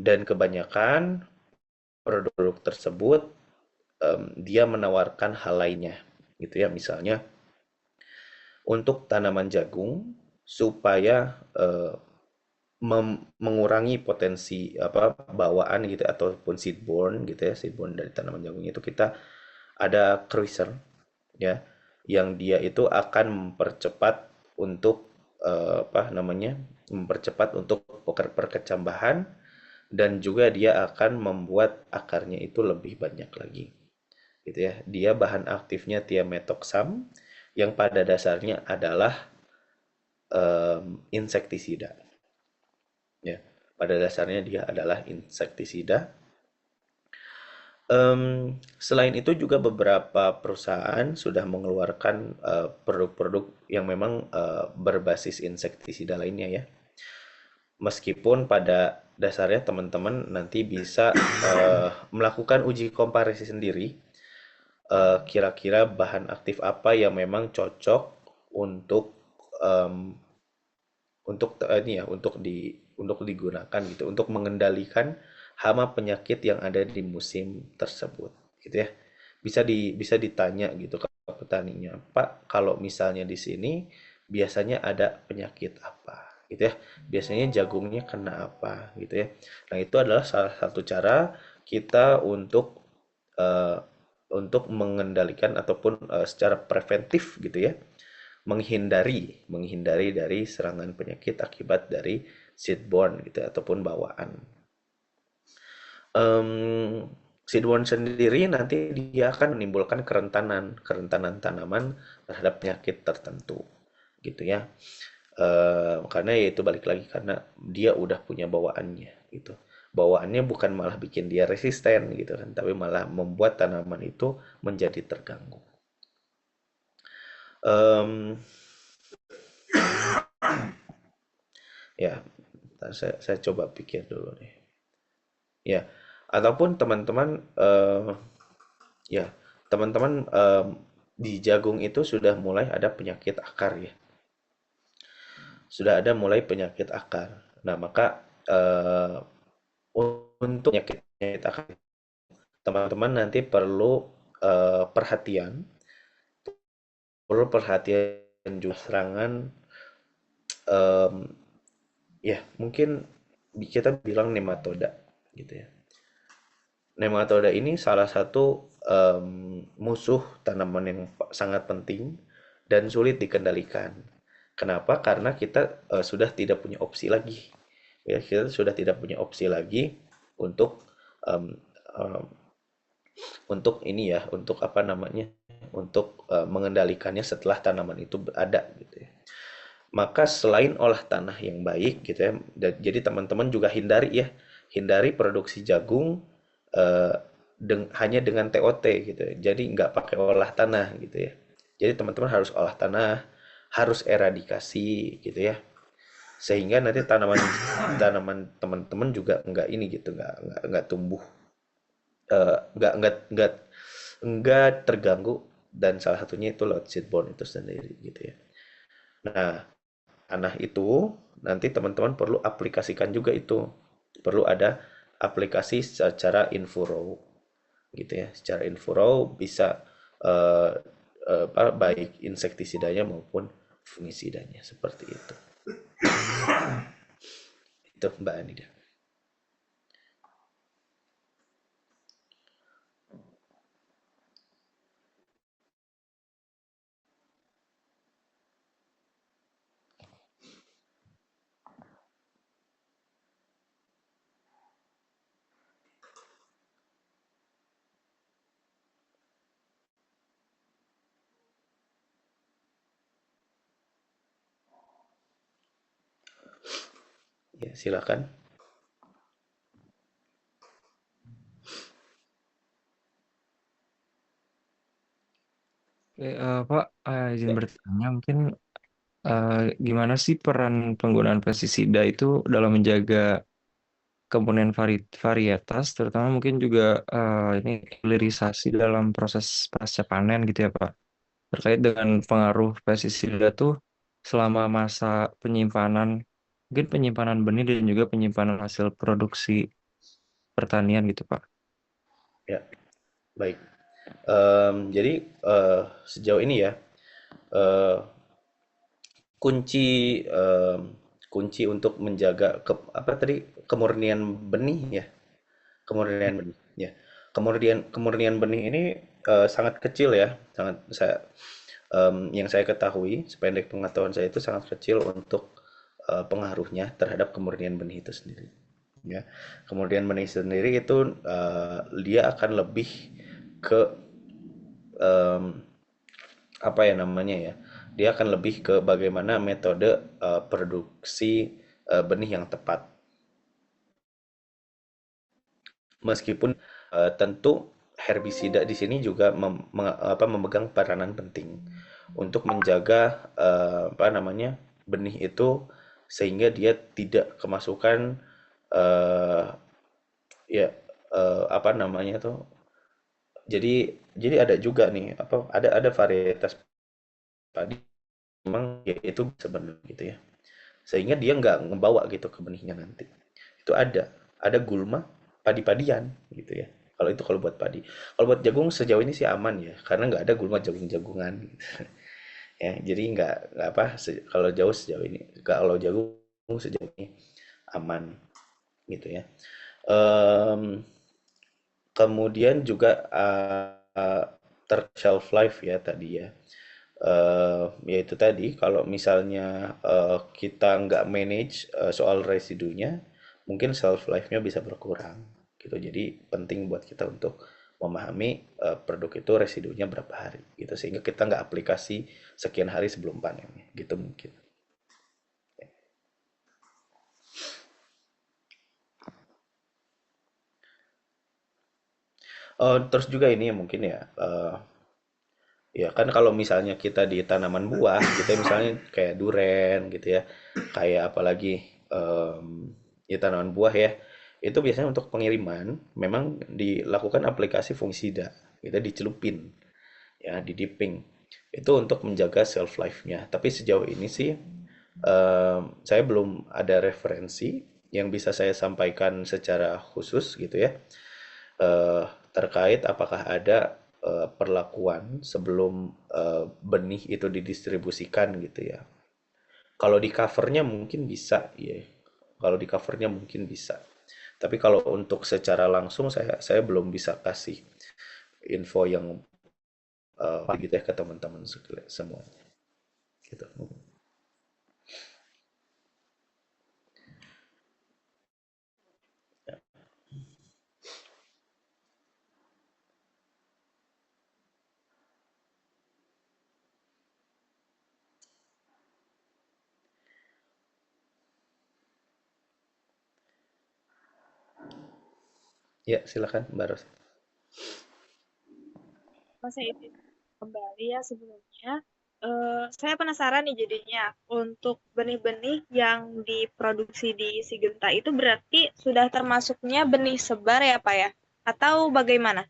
Dan kebanyakan produk tersebut dia menawarkan hal lainnya gitu ya, misalnya untuk tanaman jagung supaya mengurangi potensi bawaan gitu ataupun seedborne gitu ya, seedborne dari tanaman jagung itu kita ada cruiser ya, yang dia itu akan mempercepat untuk mempercepat untuk perkecambahan, dan juga dia akan membuat akarnya itu lebih banyak lagi gitu ya. Dia bahan aktifnya thiamethoxam yang pada dasarnya adalah insektisida ya. Pada dasarnya dia adalah insektisida. Selain itu juga beberapa perusahaan sudah mengeluarkan produk-produk yang memang berbasis insektisida lainnya ya. Meskipun pada dasarnya teman-teman nanti bisa melakukan uji komparasi sendiri, kira-kira bahan aktif apa yang memang cocok untuk em, untuk digunakan gitu, untuk mengendalikan hama penyakit yang ada di musim tersebut gitu ya. Bisa ditanya gitu ke petaninya, Pak, kalau misalnya di sini biasanya ada penyakit apa gitu ya, biasanya jagungnya kena apa gitu ya. Nah, itu adalah salah satu cara kita eh, untuk mengendalikan ataupun secara preventif gitu ya, menghindari dari serangan penyakit akibat dari seedborne gitu ataupun bawaan. Em, Seedborne sendiri nanti dia akan menimbulkan kerentanan tanaman terhadap penyakit tertentu gitu ya. Karena ya itu balik lagi karena dia udah punya bawaannya gitu. Bawaannya bukan malah bikin dia resisten gitu kan, tapi malah membuat tanaman itu menjadi terganggu. Em, Ya, saya coba pikir dulu nih. Ya, ataupun teman-teman ya, teman-teman di jagung itu sudah mulai ada penyakit akar ya. Sudah ada mulai penyakit akar. Nah, maka untuk penyakit akar teman-teman nanti perhatian, perlu perhatian juga serangan em, ya mungkin kita bilang nematoda gitu ya. Nematoda ini salah satu musuh tanaman yang sangat penting dan sulit dikendalikan. Kenapa? Karena kita sudah tidak punya opsi lagi. Ya, kita sudah tidak punya opsi lagi untuk em, em, untuk ini ya, untuk apa namanya, untuk mengendalikannya setelah tanaman itu ada gitu ya. Maka selain olah tanah yang baik gitu ya, jadi teman-teman juga hindari produksi jagung eh, hanya dengan TOT gitu ya. Jadi nggak pakai olah tanah gitu ya. Jadi teman-teman harus olah tanah, harus eradikasi gitu ya. Sehingga nanti tanaman tanaman teman-teman juga nggak ini gitu, nggak tumbuh, nggak terganggu, dan salah satunya itu lewat seedborne itu sendiri gitu ya. Nah, tanah itu nanti teman-teman perlu aplikasikan juga itu. Perlu ada aplikasi secara infuraw gitu ya. Secara infuraw bisa baik insektisidanya maupun fungisidanya seperti itu. Itu Mbak Anida. Ya, silakan. Oke, Pak, izin bertanya mungkin gimana sih peran penggunaan pestisida itu dalam menjaga kemudian varietas, terutama mungkin juga ini hilirisasi dalam proses pasca panen gitu ya Pak. Terkait dengan pengaruh pestisida tuh selama masa penyimpanan, mungkin penyimpanan benih dan juga penyimpanan hasil produksi pertanian gitu Pak. Ya, baik. Jadi sejauh ini ya, eh, kunci kunci untuk menjaga apa tadi, kemurnian benih ya, kemurnian benih ya, kemurnian benih ini sangat kecil ya, sangat yang saya ketahui sependek pengetahuan saya itu sangat kecil untuk pengaruhnya terhadap kemurnian benih itu sendiri ya. Kemurnian benih sendiri itu dia akan lebih ke apa ya namanya ya, dia akan lebih ke bagaimana metode produksi benih yang tepat. Meskipun tentu herbisida di sini juga memegang peranan penting untuk menjaga apa namanya, benih itu sehingga dia tidak kemasukan eh, ya apa namanya tuh. Jadi ada juga nih apa, ada varietas padi memang ya itu sebenarnya gitu ya. Sehingga dia nggak ngebawa gitu ke benihnya nanti. Itu ada gulma padi-padian gitu ya. Kalau buat padi. Kalau buat jagung sejauh ini sih aman ya, karena nggak ada gulma jagung-jagungan gitu. Ya, jadi nggak apa, kalau jauh sejauh ini, kalau jagung sejauh ini aman gitu ya. Em, Kemudian juga shelf life ya tadi ya. Yaitu tadi kalau misalnya kita nggak manage soal residunya, mungkin shelf life-nya bisa berkurang gitu. Jadi penting buat kita untuk memahami produk itu residunya berapa hari gitu, sehingga kita nggak aplikasi sekian hari sebelum panennya gitu mungkin. Terus juga ini ya mungkin ya, ya kan kalau misalnya kita di tanaman buah gitu ya, misalnya kayak duren gitu ya, kayak apalagi ya tanaman buah ya, itu biasanya untuk pengiriman memang dilakukan aplikasi fungisida, kita dicelupin ya, di dipping itu untuk menjaga shelf life-nya. Tapi sejauh ini sih saya belum ada referensi yang bisa saya sampaikan secara khusus gitu ya, eh, terkait apakah ada perlakuan sebelum benih itu didistribusikan gitu ya. Kalau di covernya mungkin bisa ya. Kalau di covernya mungkin bisa. Tapi kalau untuk secara langsung saya belum bisa kasih info yang gitu ya ke teman-teman semuanya. Gitu. Ya, silakan Mbak Ros. Saya izin kembali ya sebelumnya. Saya penasaran nih jadinya untuk benih-benih yang diproduksi di Sigenta itu berarti sudah termasuknya benih sebar ya Pak ya? Atau bagaimana?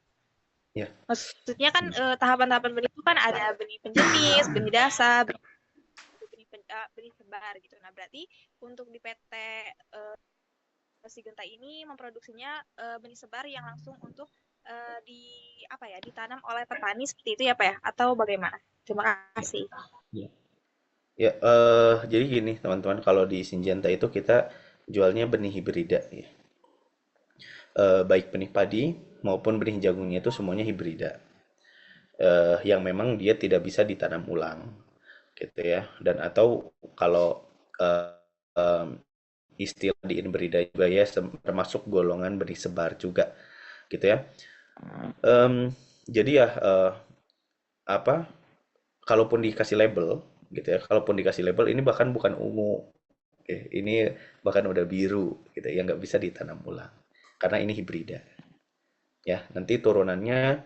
Ya. Maksudnya kan tahapan-tahapan benih itu kan ada benih penjenis, benih dasar, benih sebar gitu. Nah berarti untuk di PT Sigenta ini memproduksinya benih sebar yang langsung untuk ditanam oleh petani seperti itu ya Pak ya? Atau bagaimana? Terima kasih. Ya. Ya, jadi gini teman-teman, kalau di Syngenta itu kita jualnya benih hibrida ya. Baik benih padi maupun benih jagungnya itu semuanya hibrida. Yang memang dia tidak bisa ditanam ulang gitu ya. Dan atau kalau istilah di inbrida juga ya, termasuk golongan benih sebar juga gitu ya. Jadi ya apa, kalaupun dikasih label gitu ya, kalaupun dikasih label ini bahkan bukan ungu, ini bahkan udah biru gitu ya, nggak bisa ditanam ulang karena ini hibrida ya. Nanti turunannya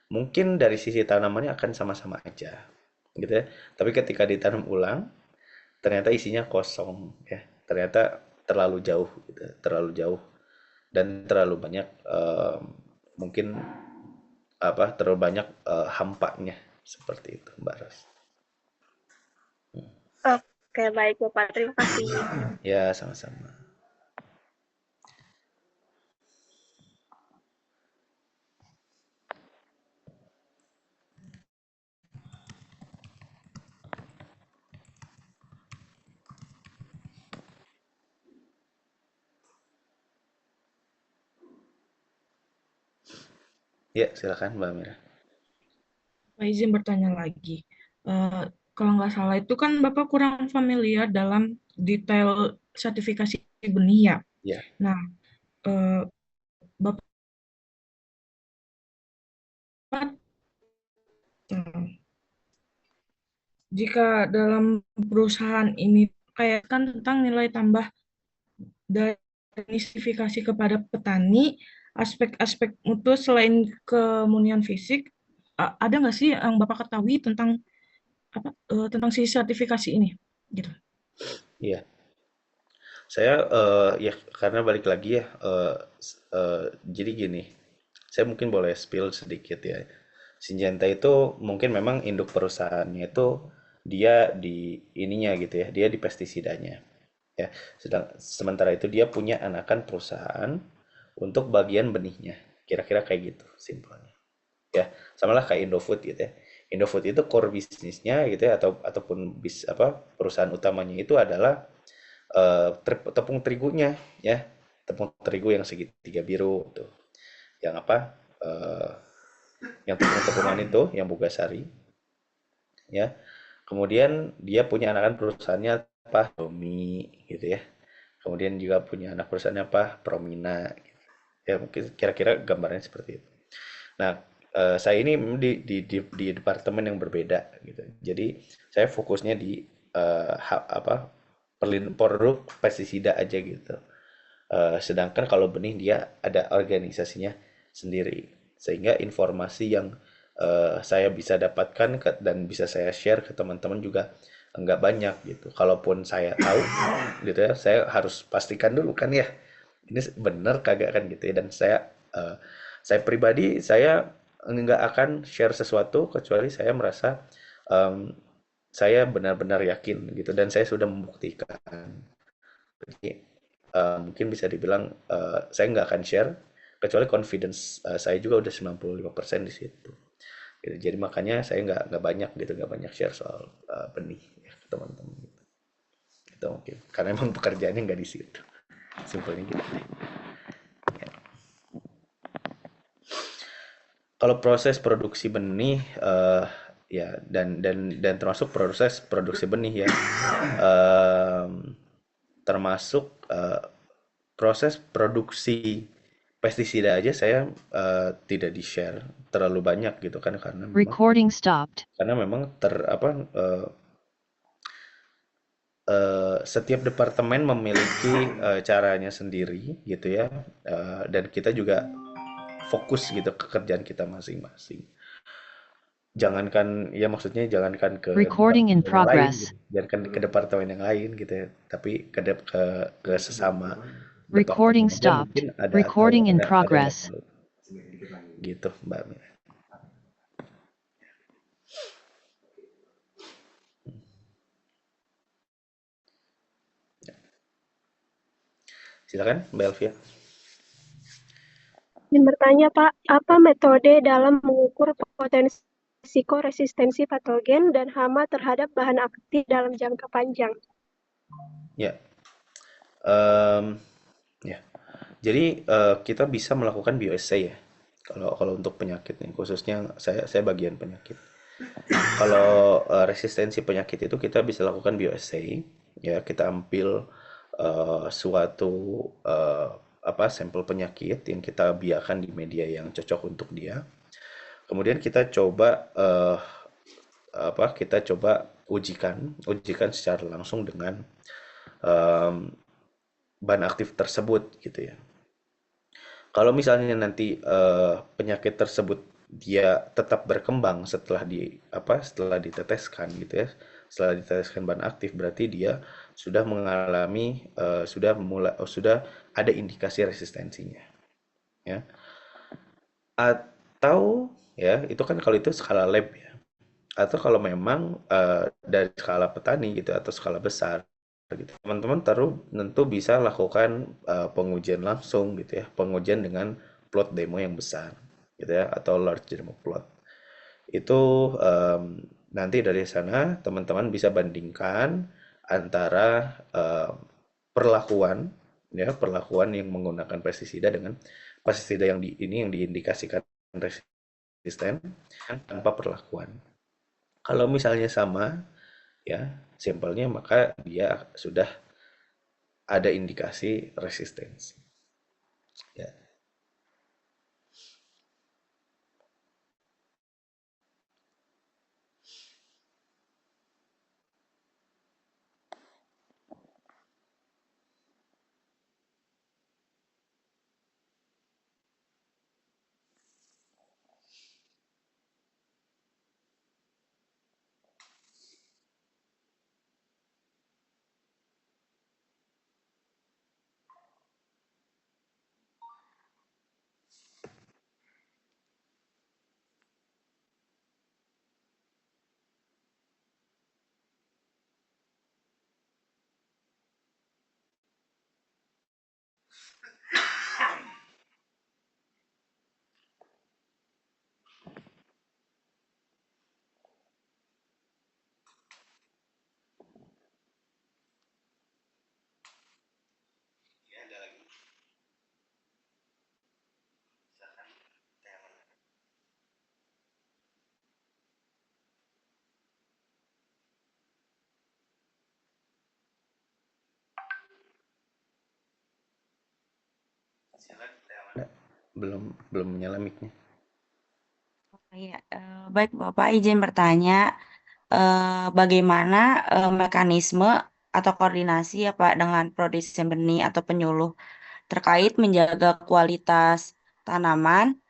mungkin dari sisi tanamannya akan sama-sama aja gitu ya, tapi ketika ditanam ulang ternyata isinya kosong ya, ternyata terlalu jauh gitu, terlalu jauh dan terlalu banyak mungkin terlalu banyak hampanya seperti itu, Mbak Ros. Oke, baik Bapak. Terima kasih. Ya, sama-sama. Ya, silakan Mbak Mira. Pak izin bertanya lagi. Kalau nggak salah itu kan Bapak kurang familiar dalam detail sertifikasi benih ya. Ya. Nah, eh, Bapak jika dalam perusahaan ini kayak kan tentang nilai tambah dari sertifikasi kepada petani, aspek-aspek mutu selain kemunian fisik, ada nggak sih yang Bapak ketahui tentang tentang si sertifikasi ini, gitu? Iya. Saya ya karena balik lagi ya, jadi gini, saya mungkin boleh spill sedikit ya. Syngenta itu mungkin memang induk perusahaannya itu dia di ininya gitu ya, dia di pestisidanya ya. Sementara itu dia punya anakan perusahaan untuk bagian benihnya, kira-kira kayak gitu simpelnya ya. Samalah kayak Indofood gitu ya. Indofood itu core bisnisnya gitu ya, ataupun perusahaan utamanya itu adalah tepung terigunya ya, tepung terigu yang segitiga biru tuh, yang yang tepung-tepungan itu, yang Bugasari ya. Kemudian dia punya anakan perusahaannya Domi gitu ya. Kemudian juga punya anak perusahaannya Promina gitu. Ya mungkin kira-kira gambarnya seperti itu. Nah, saya ini di departemen yang berbeda gitu. Jadi saya fokusnya di produk pestisida aja gitu. Sedangkan kalau benih dia ada organisasinya sendiri, sehingga informasi yang saya bisa dapatkan dan bisa saya share ke teman-teman juga enggak banyak gitu. Kalaupun saya tahu gitu ya, saya harus pastikan dulu kan ya, ini benar kagak kan gitu ya. Dan saya pribadi saya enggak akan share sesuatu kecuali saya merasa saya benar-benar yakin gitu, dan saya sudah membuktikan. Jadi mungkin bisa dibilang saya nggak akan share kecuali confidence saya juga udah 95% di situ gitu. Jadi makanya saya nggak banyak share soal benih ya, ke teman-teman gitu. Itu mungkin karena emang pekerjaannya nggak di situ, simpelnya gitu deh. Ya. Kalau proses produksi benih ya, dan termasuk proses produksi benih ya, termasuk proses produksi pestisida aja saya tidak di-share terlalu banyak gitu kan, karena memang Recording stopped. karena memang setiap departemen memiliki caranya sendiri gitu ya, dan kita juga fokus gitu ke kerjaan kita masing-masing. Jangankan ya, maksudnya jangankan ke Recording in departemen yang lain progress. gitu. Jangankan ke departemen yang lain gitu ya, tapi ke sesama Recording departemen aja stopped. mungkin Recording in ada yang progress. tahu gitu Mbak Mira. Silakan Mbak Elvia. Ingin bertanya Pak, apa metode dalam mengukur potensi risiko resistensi patogen dan hama terhadap bahan aktif dalam jangka panjang? Ya, ya. Jadi kita bisa melakukan bioassay ya. Kalau untuk penyakit nih, khususnya saya bagian penyakit. Kalau resistensi penyakit itu kita bisa lakukan bioassay ya. Kita ambil suatu sampel penyakit yang kita biarkan di media yang cocok untuk dia. Kemudian kita coba ujikan secara langsung dengan bahan aktif tersebut gitu ya. Kalau misalnya nanti penyakit tersebut dia tetap berkembang setelah diteteskan gitu ya, setelah diteteskan bahan aktif, berarti dia sudah mengalami sudah ada indikasi resistensinya, ya. Atau ya itu kan kalau itu skala lab ya. Atau kalau memang dari skala petani gitu atau skala besar gitu, teman-teman tentu bisa lakukan pengujian langsung gitu ya, pengujian dengan plot demo yang besar gitu ya, atau large demo plot. Itu nanti dari sana teman-teman bisa bandingkan antara perlakuan yang menggunakan pestisida dengan pestisida yang yang diindikasikan resisten tanpa perlakuan. Kalau misalnya sama ya sampelnya, maka dia sudah ada indikasi resistensi. Ya. Belum nyala mic-nya. Iya, baik Bapak izin bertanya, bagaimana mekanisme atau koordinasi ya Pak dengan produsen benih atau penyuluh terkait menjaga kualitas tanaman?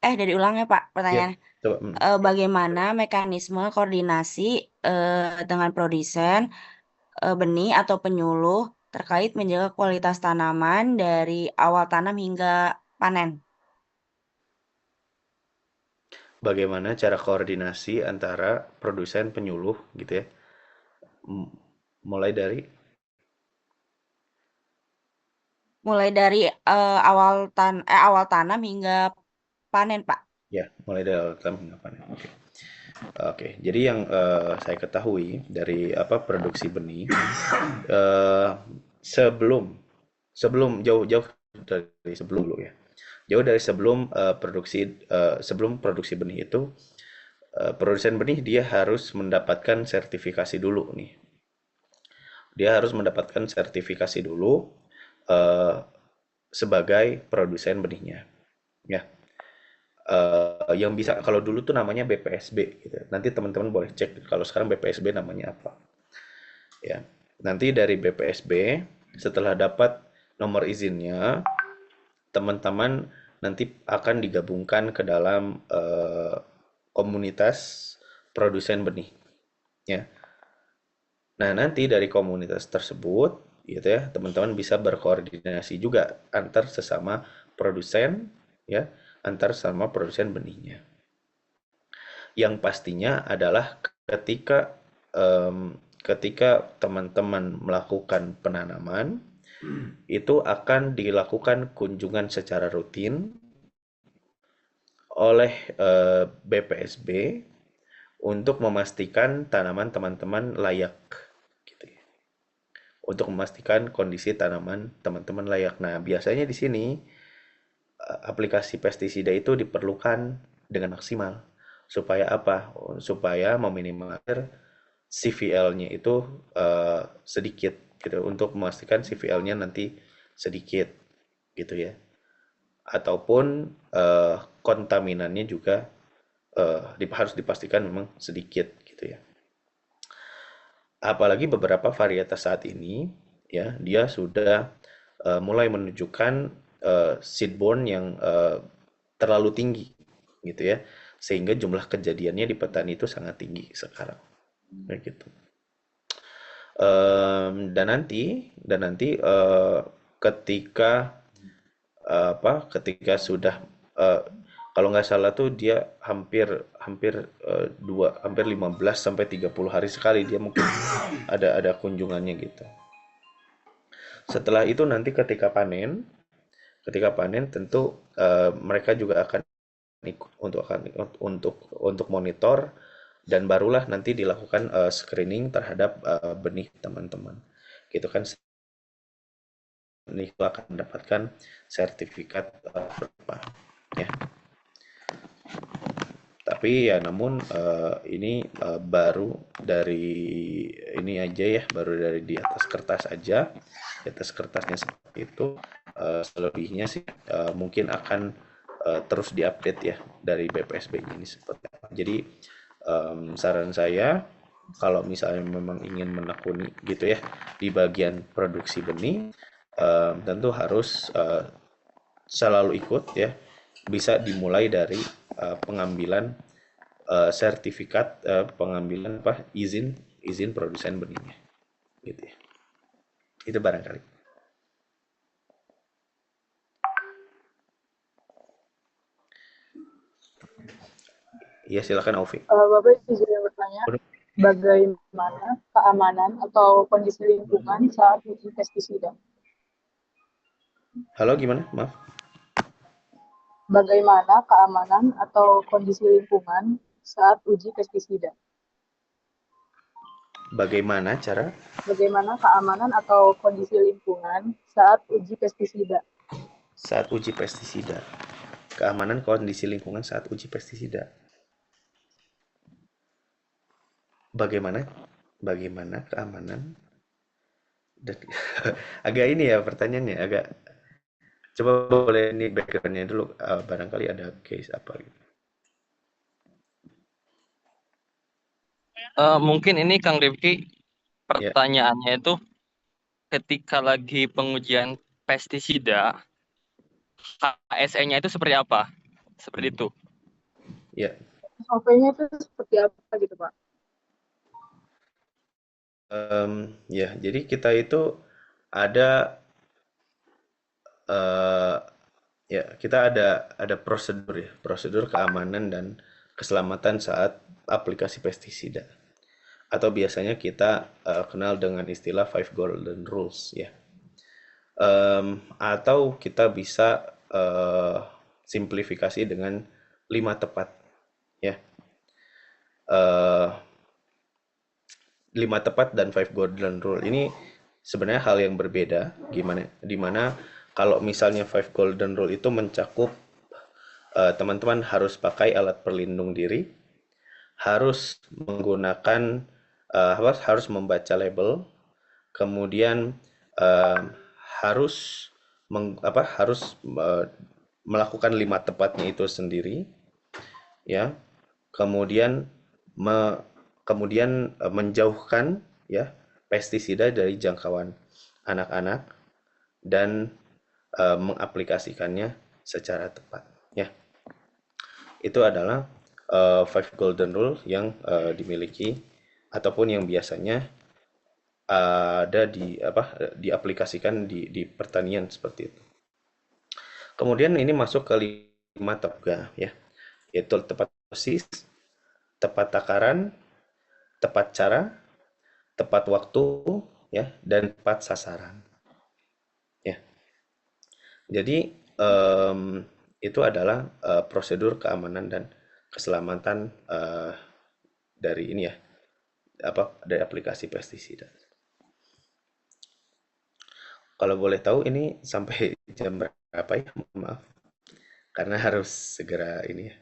Dari ulang ya Pak Ya, pertanyaannya. coba. Bagaimana mekanisme koordinasi dengan produsen benih atau penyuluh terkait menjaga kualitas tanaman dari awal tanam hingga panen? Bagaimana cara koordinasi antara produsen penyuluh gitu ya, mulai dari awal tanam hingga panen Pak. ya, mulai dari awal tanam hingga panen. Oke, jadi yang saya ketahui dari produksi benih sebelum jauh-jauh dari sebelum dulu ya, jauh dari sebelum produksi benih itu, produsen benih dia harus mendapatkan sertifikasi dulu nih. Dia harus mendapatkan sertifikasi dulu sebagai produsen benihnya, ya. Yang bisa, kalau dulu tuh namanya BPSB gitu. Nanti teman-teman boleh cek kalau sekarang BPSB namanya apa. Ya. Nanti dari BPSB setelah dapat nomor izinnya, teman-teman nanti akan digabungkan ke dalam komunitas produsen benih. Ya. Nah, nanti dari komunitas tersebut gitu ya, teman-teman bisa berkoordinasi juga antar sesama produsen ya, antar sama produsen benihnya. Yang pastinya adalah ketika teman-teman melakukan penanaman, itu akan dilakukan kunjungan secara rutin oleh BPSB untuk memastikan tanaman teman-teman layak, gitu ya. Untuk memastikan kondisi tanaman teman-teman layak. Nah, biasanya di sini aplikasi pestisida itu diperlukan dengan maksimal. Supaya apa? Supaya meminimalisir CVL-nya itu sedikit gitu, untuk memastikan CVL-nya nanti sedikit gitu ya. Ataupun kontaminannya juga harus dipastikan memang sedikit gitu ya. Apalagi beberapa varietas saat ini ya, dia sudah mulai menunjukkan seedborne yang terlalu tinggi gitu ya, sehingga jumlah kejadiannya di petani itu sangat tinggi sekarang, kayak gitu. Dan nanti ketika ketika sudah eh, kalau nggak salah tuh dia hampir hampir hampir 15 sampai 30 hari sekali dia mungkin ada kunjungannya gitu. Setelah itu nanti ketika panen tentu mereka juga akan ikut untuk monitor, dan barulah nanti dilakukan screening terhadap benih teman-teman. Gitu kan, benih itu akan mendapatkan sertifikat berapa ya. Tapi ya namun ini baru dari ini aja ya, baru dari di atas kertas aja. Di atas kertasnya seperti itu. Selebihnya sih mungkin akan terus diupdate ya dari BPSB ini seperti apa. Jadi saran saya, kalau misalnya memang ingin menekuni gitu ya di bagian produksi benih, tentu harus selalu ikut ya. Bisa dimulai dari pengambilan sertifikat pengambilan izin produsen benihnya gitu ya. Itu barangkali. Ya, silakan Aufi. Bapak izin bertanya, bagaimana keamanan atau kondisi lingkungan saat uji pestisida? Halo, gimana? Maaf. Bagaimana keamanan atau kondisi lingkungan saat uji pestisida? Bagaimana cara? Bagaimana keamanan atau kondisi lingkungan saat uji pestisida? Saat uji pestisida. Keamanan kondisi lingkungan saat uji pestisida. Bagaimana keamanan dan agak ini ya pertanyaannya, agak coba boleh ini backgroundnya dulu, barangkali ada case apa gitu. Mungkin ini Kang Rifki, Ya. pertanyaannya itu ketika lagi pengujian pestisida, KSE-nya itu seperti apa? Seperti itu. Ya. SOP-nya itu seperti apa gitu, Pak? Ya, jadi kita itu ada ya kita ada prosedur keamanan dan keselamatan saat aplikasi pestisida, atau biasanya kita kenal dengan istilah 5 golden rules ya. Atau kita bisa simplifikasi dengan 5 tepat ya. 5 tepat dan 5 golden rule ini sebenarnya hal yang berbeda, dimana kalau misalnya 5 golden rule itu mencakup teman-teman harus pakai alat pelindung diri, harus menggunakan harus membaca label, kemudian harus melakukan 5 tepatnya itu sendiri ya, kemudian menjauhkan ya pestisida dari jangkauan anak-anak, dan mengaplikasikannya secara tepat ya. Itu adalah 5 golden rule yang dimiliki ataupun yang biasanya ada diaplikasikan di pertanian seperti itu. Kemudian ini masuk ke 5 tepat ya, yaitu tepat dosis, tepat takaran, tepat cara, tepat waktu ya, dan tepat sasaran ya. Jadi itu adalah prosedur keamanan dan keselamatan dari ini ya, dari aplikasi pestisida. Kalau boleh tahu ini sampai jam berapa ya? Maaf, karena harus segera ini ya.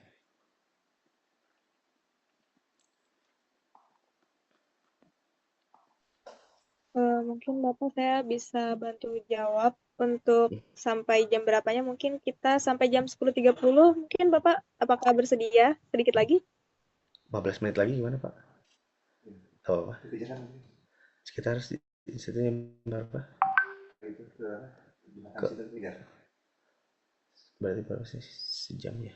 Mungkin Bapak saya bisa bantu jawab untuk sampai jam berapanya. Mungkin kita sampai jam 10.30. Mungkin Bapak apakah bersedia sedikit lagi? 15 menit lagi gimana Pak? Oh, apa? Sekitar jam berapa? Berarti berapa sih sejam ya?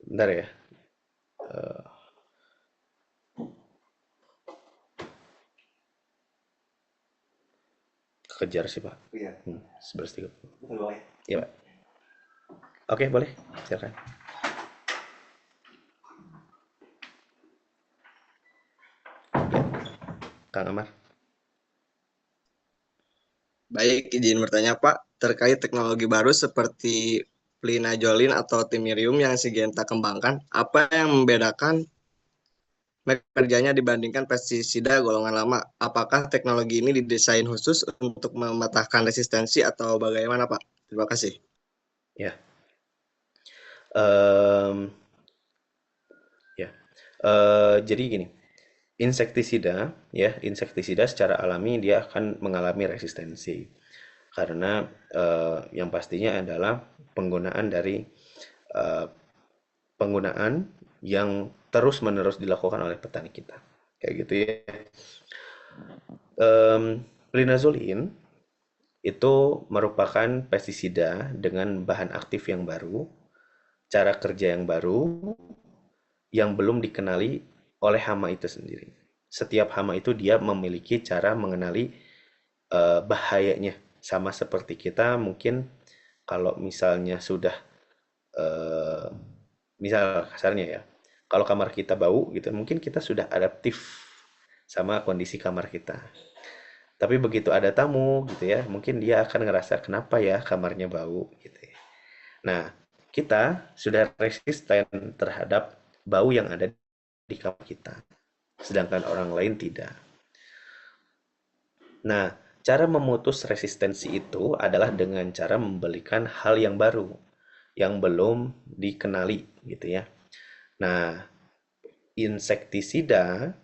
Bentar ya. kejar sih Pak. Iya. 11.30. Boleh. Iya Pak. Oke, boleh. Silakan. Kang Amar. Baik, izin bertanya Pak, terkait teknologi baru seperti plinazolin atau timirium yang Syngenta kembangkan, apa yang membedakan kerjanya dibandingkan pestisida golongan lama? Apakah teknologi ini didesain khusus untuk mematahkan resistensi atau bagaimana Pak? Terima kasih. Ya. Jadi gini, insektisida secara alami dia akan mengalami resistensi karena yang pastinya adalah penggunaan yang terus-menerus dilakukan oleh petani kita, kayak gitu ya. Plinazolin itu merupakan pestisida dengan bahan aktif yang baru, cara kerja yang baru, yang belum dikenali oleh hama itu sendiri. Setiap hama itu dia memiliki cara mengenali bahayanya. Sama seperti kita mungkin kalau misalnya sudah misal kasarnya ya, kalau kamar kita bau gitu, mungkin kita sudah adaptif sama kondisi kamar kita. Tapi begitu ada tamu gitu ya, mungkin dia akan ngerasa kenapa ya kamarnya bau gitu ya. Nah, kita sudah resisten terhadap bau yang ada di kamar kita, sedangkan orang lain tidak. Nah, cara memutus resistensi itu adalah dengan cara memberikan hal yang baru, yang belum dikenali gitu ya. Nah, insektisida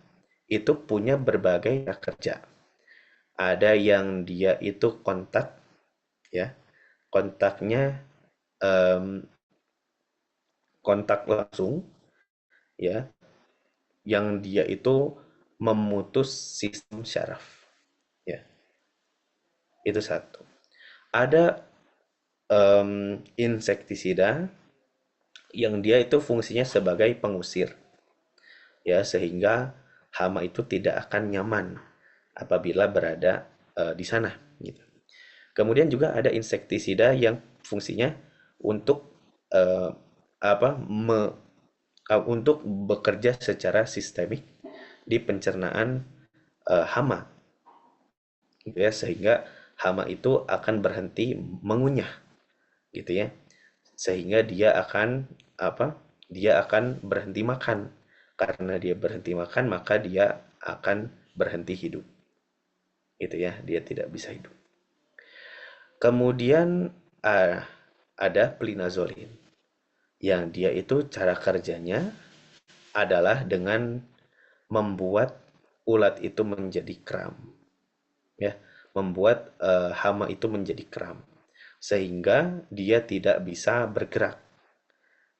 itu punya berbagai cara kerja. Ada yang dia itu kontak ya, kontaknya kontak langsung ya, yang dia itu memutus sistem syaraf ya. Itu satu. Ada insektisida yang dia itu fungsinya sebagai pengusir ya, sehingga hama itu tidak akan nyaman apabila berada di sana gitu. Kemudian juga ada insektisida yang fungsinya untuk untuk bekerja secara sistemik di pencernaan hama gitu ya, sehingga hama itu akan berhenti mengunyah gitu ya, sehingga dia akan berhenti makan. Karena dia berhenti makan, maka dia akan berhenti hidup gitu ya, dia tidak bisa hidup. Kemudian ada plinazolin yang dia itu cara kerjanya adalah dengan membuat ulat itu menjadi kram ya, membuat hama itu menjadi kram sehingga dia tidak bisa bergerak.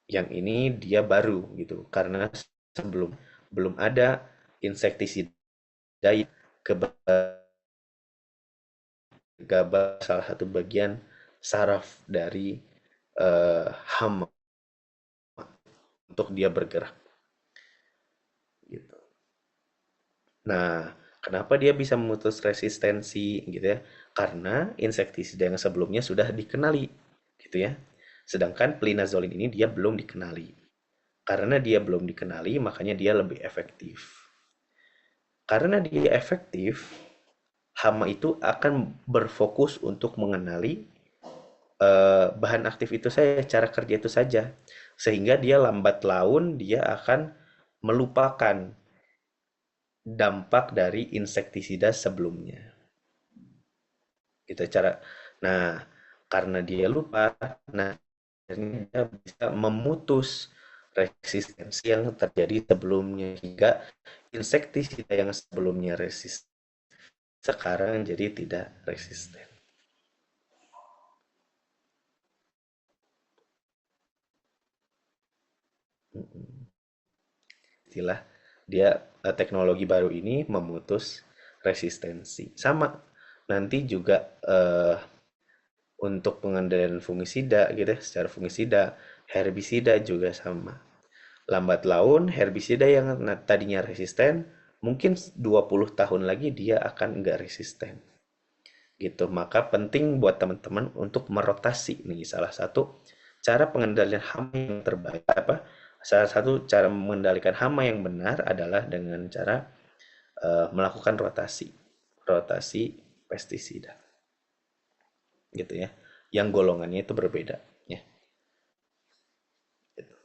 Yang ini dia baru gitu, karena sebelum belum ada insektisida yang gabah salah satu bagian saraf dari hama untuk dia bergerak gitu. Nah, kenapa dia bisa memutus resistensi gitu ya? Karena insektisida yang sebelumnya sudah dikenali gitu ya. Sedangkan plinazolin ini dia belum dikenali. Karena dia belum dikenali, makanya dia lebih efektif. Karena dia efektif, hama itu akan berfokus untuk mengenali bahan aktif itu saja, cara kerja itu saja. Sehingga dia lambat laun, dia akan melupakan dampak dari insektisida sebelumnya. Itu cara. Nah, karena dia lupa, nah dia bisa memutus resistensi yang terjadi sebelumnya, hingga insektisida yang sebelumnya resisten sekarang jadi tidak resisten. Istilah dia teknologi baru ini memutus resistensi. Sama nanti juga untuk pengendalian fungisida gitu, secara fungisida, herbisida juga sama. Lambat laun herbisida yang tadinya resisten mungkin 20 tahun lagi dia akan enggak resisten gitu. Maka penting buat teman-teman untuk merotasi nih, salah satu cara pengendalian hama yang terbaik apa? Salah satu cara mengendalikan hama yang benar adalah dengan cara melakukan rotasi pestisida gitu ya, yang golongannya itu berbeda ya.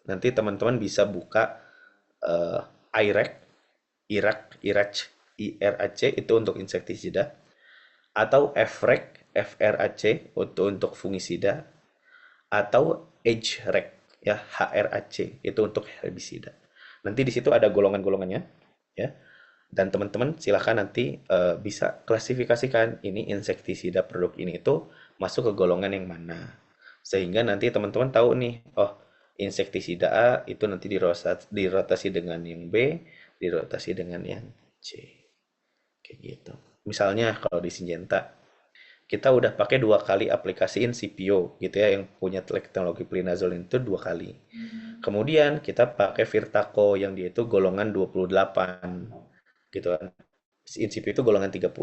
Nanti teman-teman bisa buka IRAC, IRAC itu untuk insektisida, atau FRAC untuk fungisida, atau HRAC ya, HRAC itu untuk herbisida. Nanti di situ ada golongan-golongannya ya. Dan teman-teman silahkan nanti bisa klasifikasikan ini insektisida produk ini itu masuk ke golongan yang mana. Sehingga nanti teman-teman tahu nih, oh insektisida A itu nanti dirotasi dengan yang B, dirotasi dengan yang C. Kayak gitu. Misalnya kalau di Syngenta, kita udah pakai 2 kali aplikasiin CPO gitu ya, yang punya teknologi Plinazolin itu 2 kali. Kemudian kita pakai Virtaco yang dia itu golongan 28 gitu kan. Incipit itu golongan 30,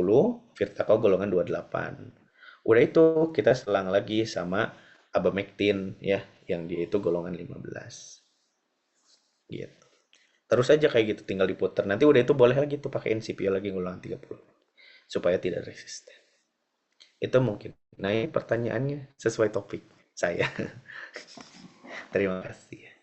Virtaco golongan 28. Udah itu kita selang lagi sama Abamectin ya, yang dia itu golongan 15. Gitu. Terus aja kayak gitu, tinggal diputar. Nanti udah itu boleh lagi tuh pakai NCPO lagi golongan 30 supaya tidak resisten. Itu mungkin. Nah, ini pertanyaannya sesuai topik saya. Terima kasih.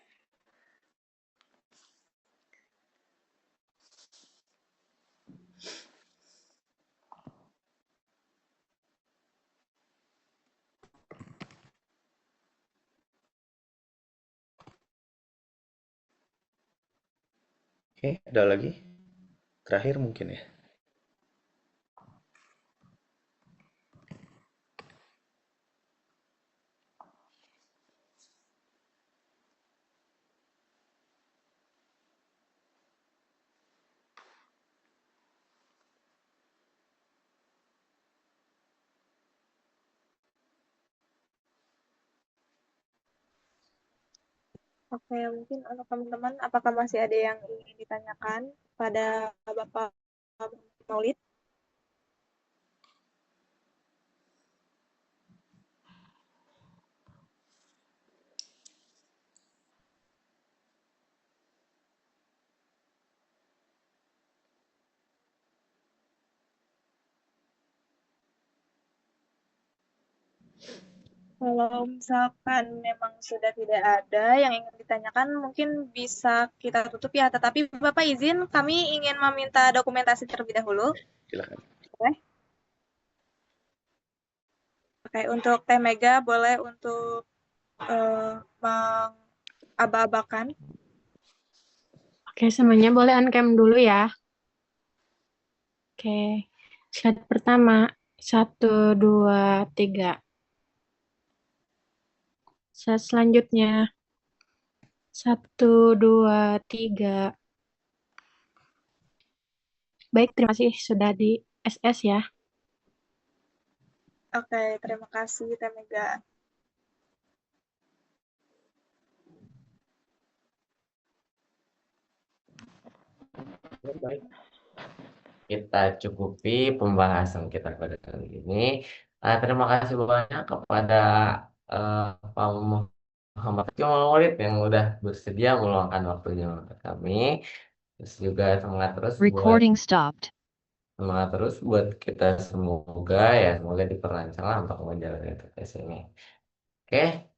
Oke, ada lagi? Terakhir mungkin ya. Oke, mungkin untuk teman-teman, apakah masih ada yang ingin ditanyakan pada Bapak Maulid? Kalau misalkan memang sudah tidak ada yang ingin ditanyakan, mungkin bisa kita tutup ya. Tetapi Bapak izin, kami ingin meminta dokumentasi terlebih dahulu. Silakan. Oke, untuk Teh Mega boleh untuk mengaba-abakan. Oke, semuanya boleh on-cam dulu ya. Oke, slide pertama. 1, 2, 3. Slide selanjutnya. 1, 2, 3. Baik, terima kasih sudah di SS ya. Oke, terima kasih Teh Mega. Baik. Kita cukupi pembahasan kita pada kali ini. Terima kasih banyak kepada Pak Muhammad Maulid yang udah bersedia meluangkan waktunya untuk kami. Terus juga semangat terus buat kita semoga diperlancar lah untuk menjalani tugas ini. Oke,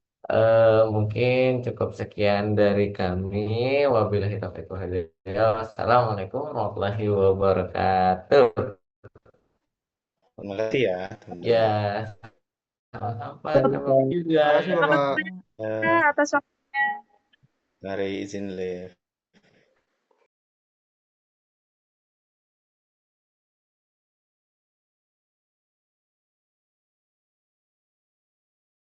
mungkin cukup sekian dari kami. Wabillahi taufiq wal hidayah. Wassalamualaikum warahmatullahi wabarakatuh. Terima kasih ya, teman-teman. Ya, sama-sama juga. Terima kasih atas waktunya. Mari izin live.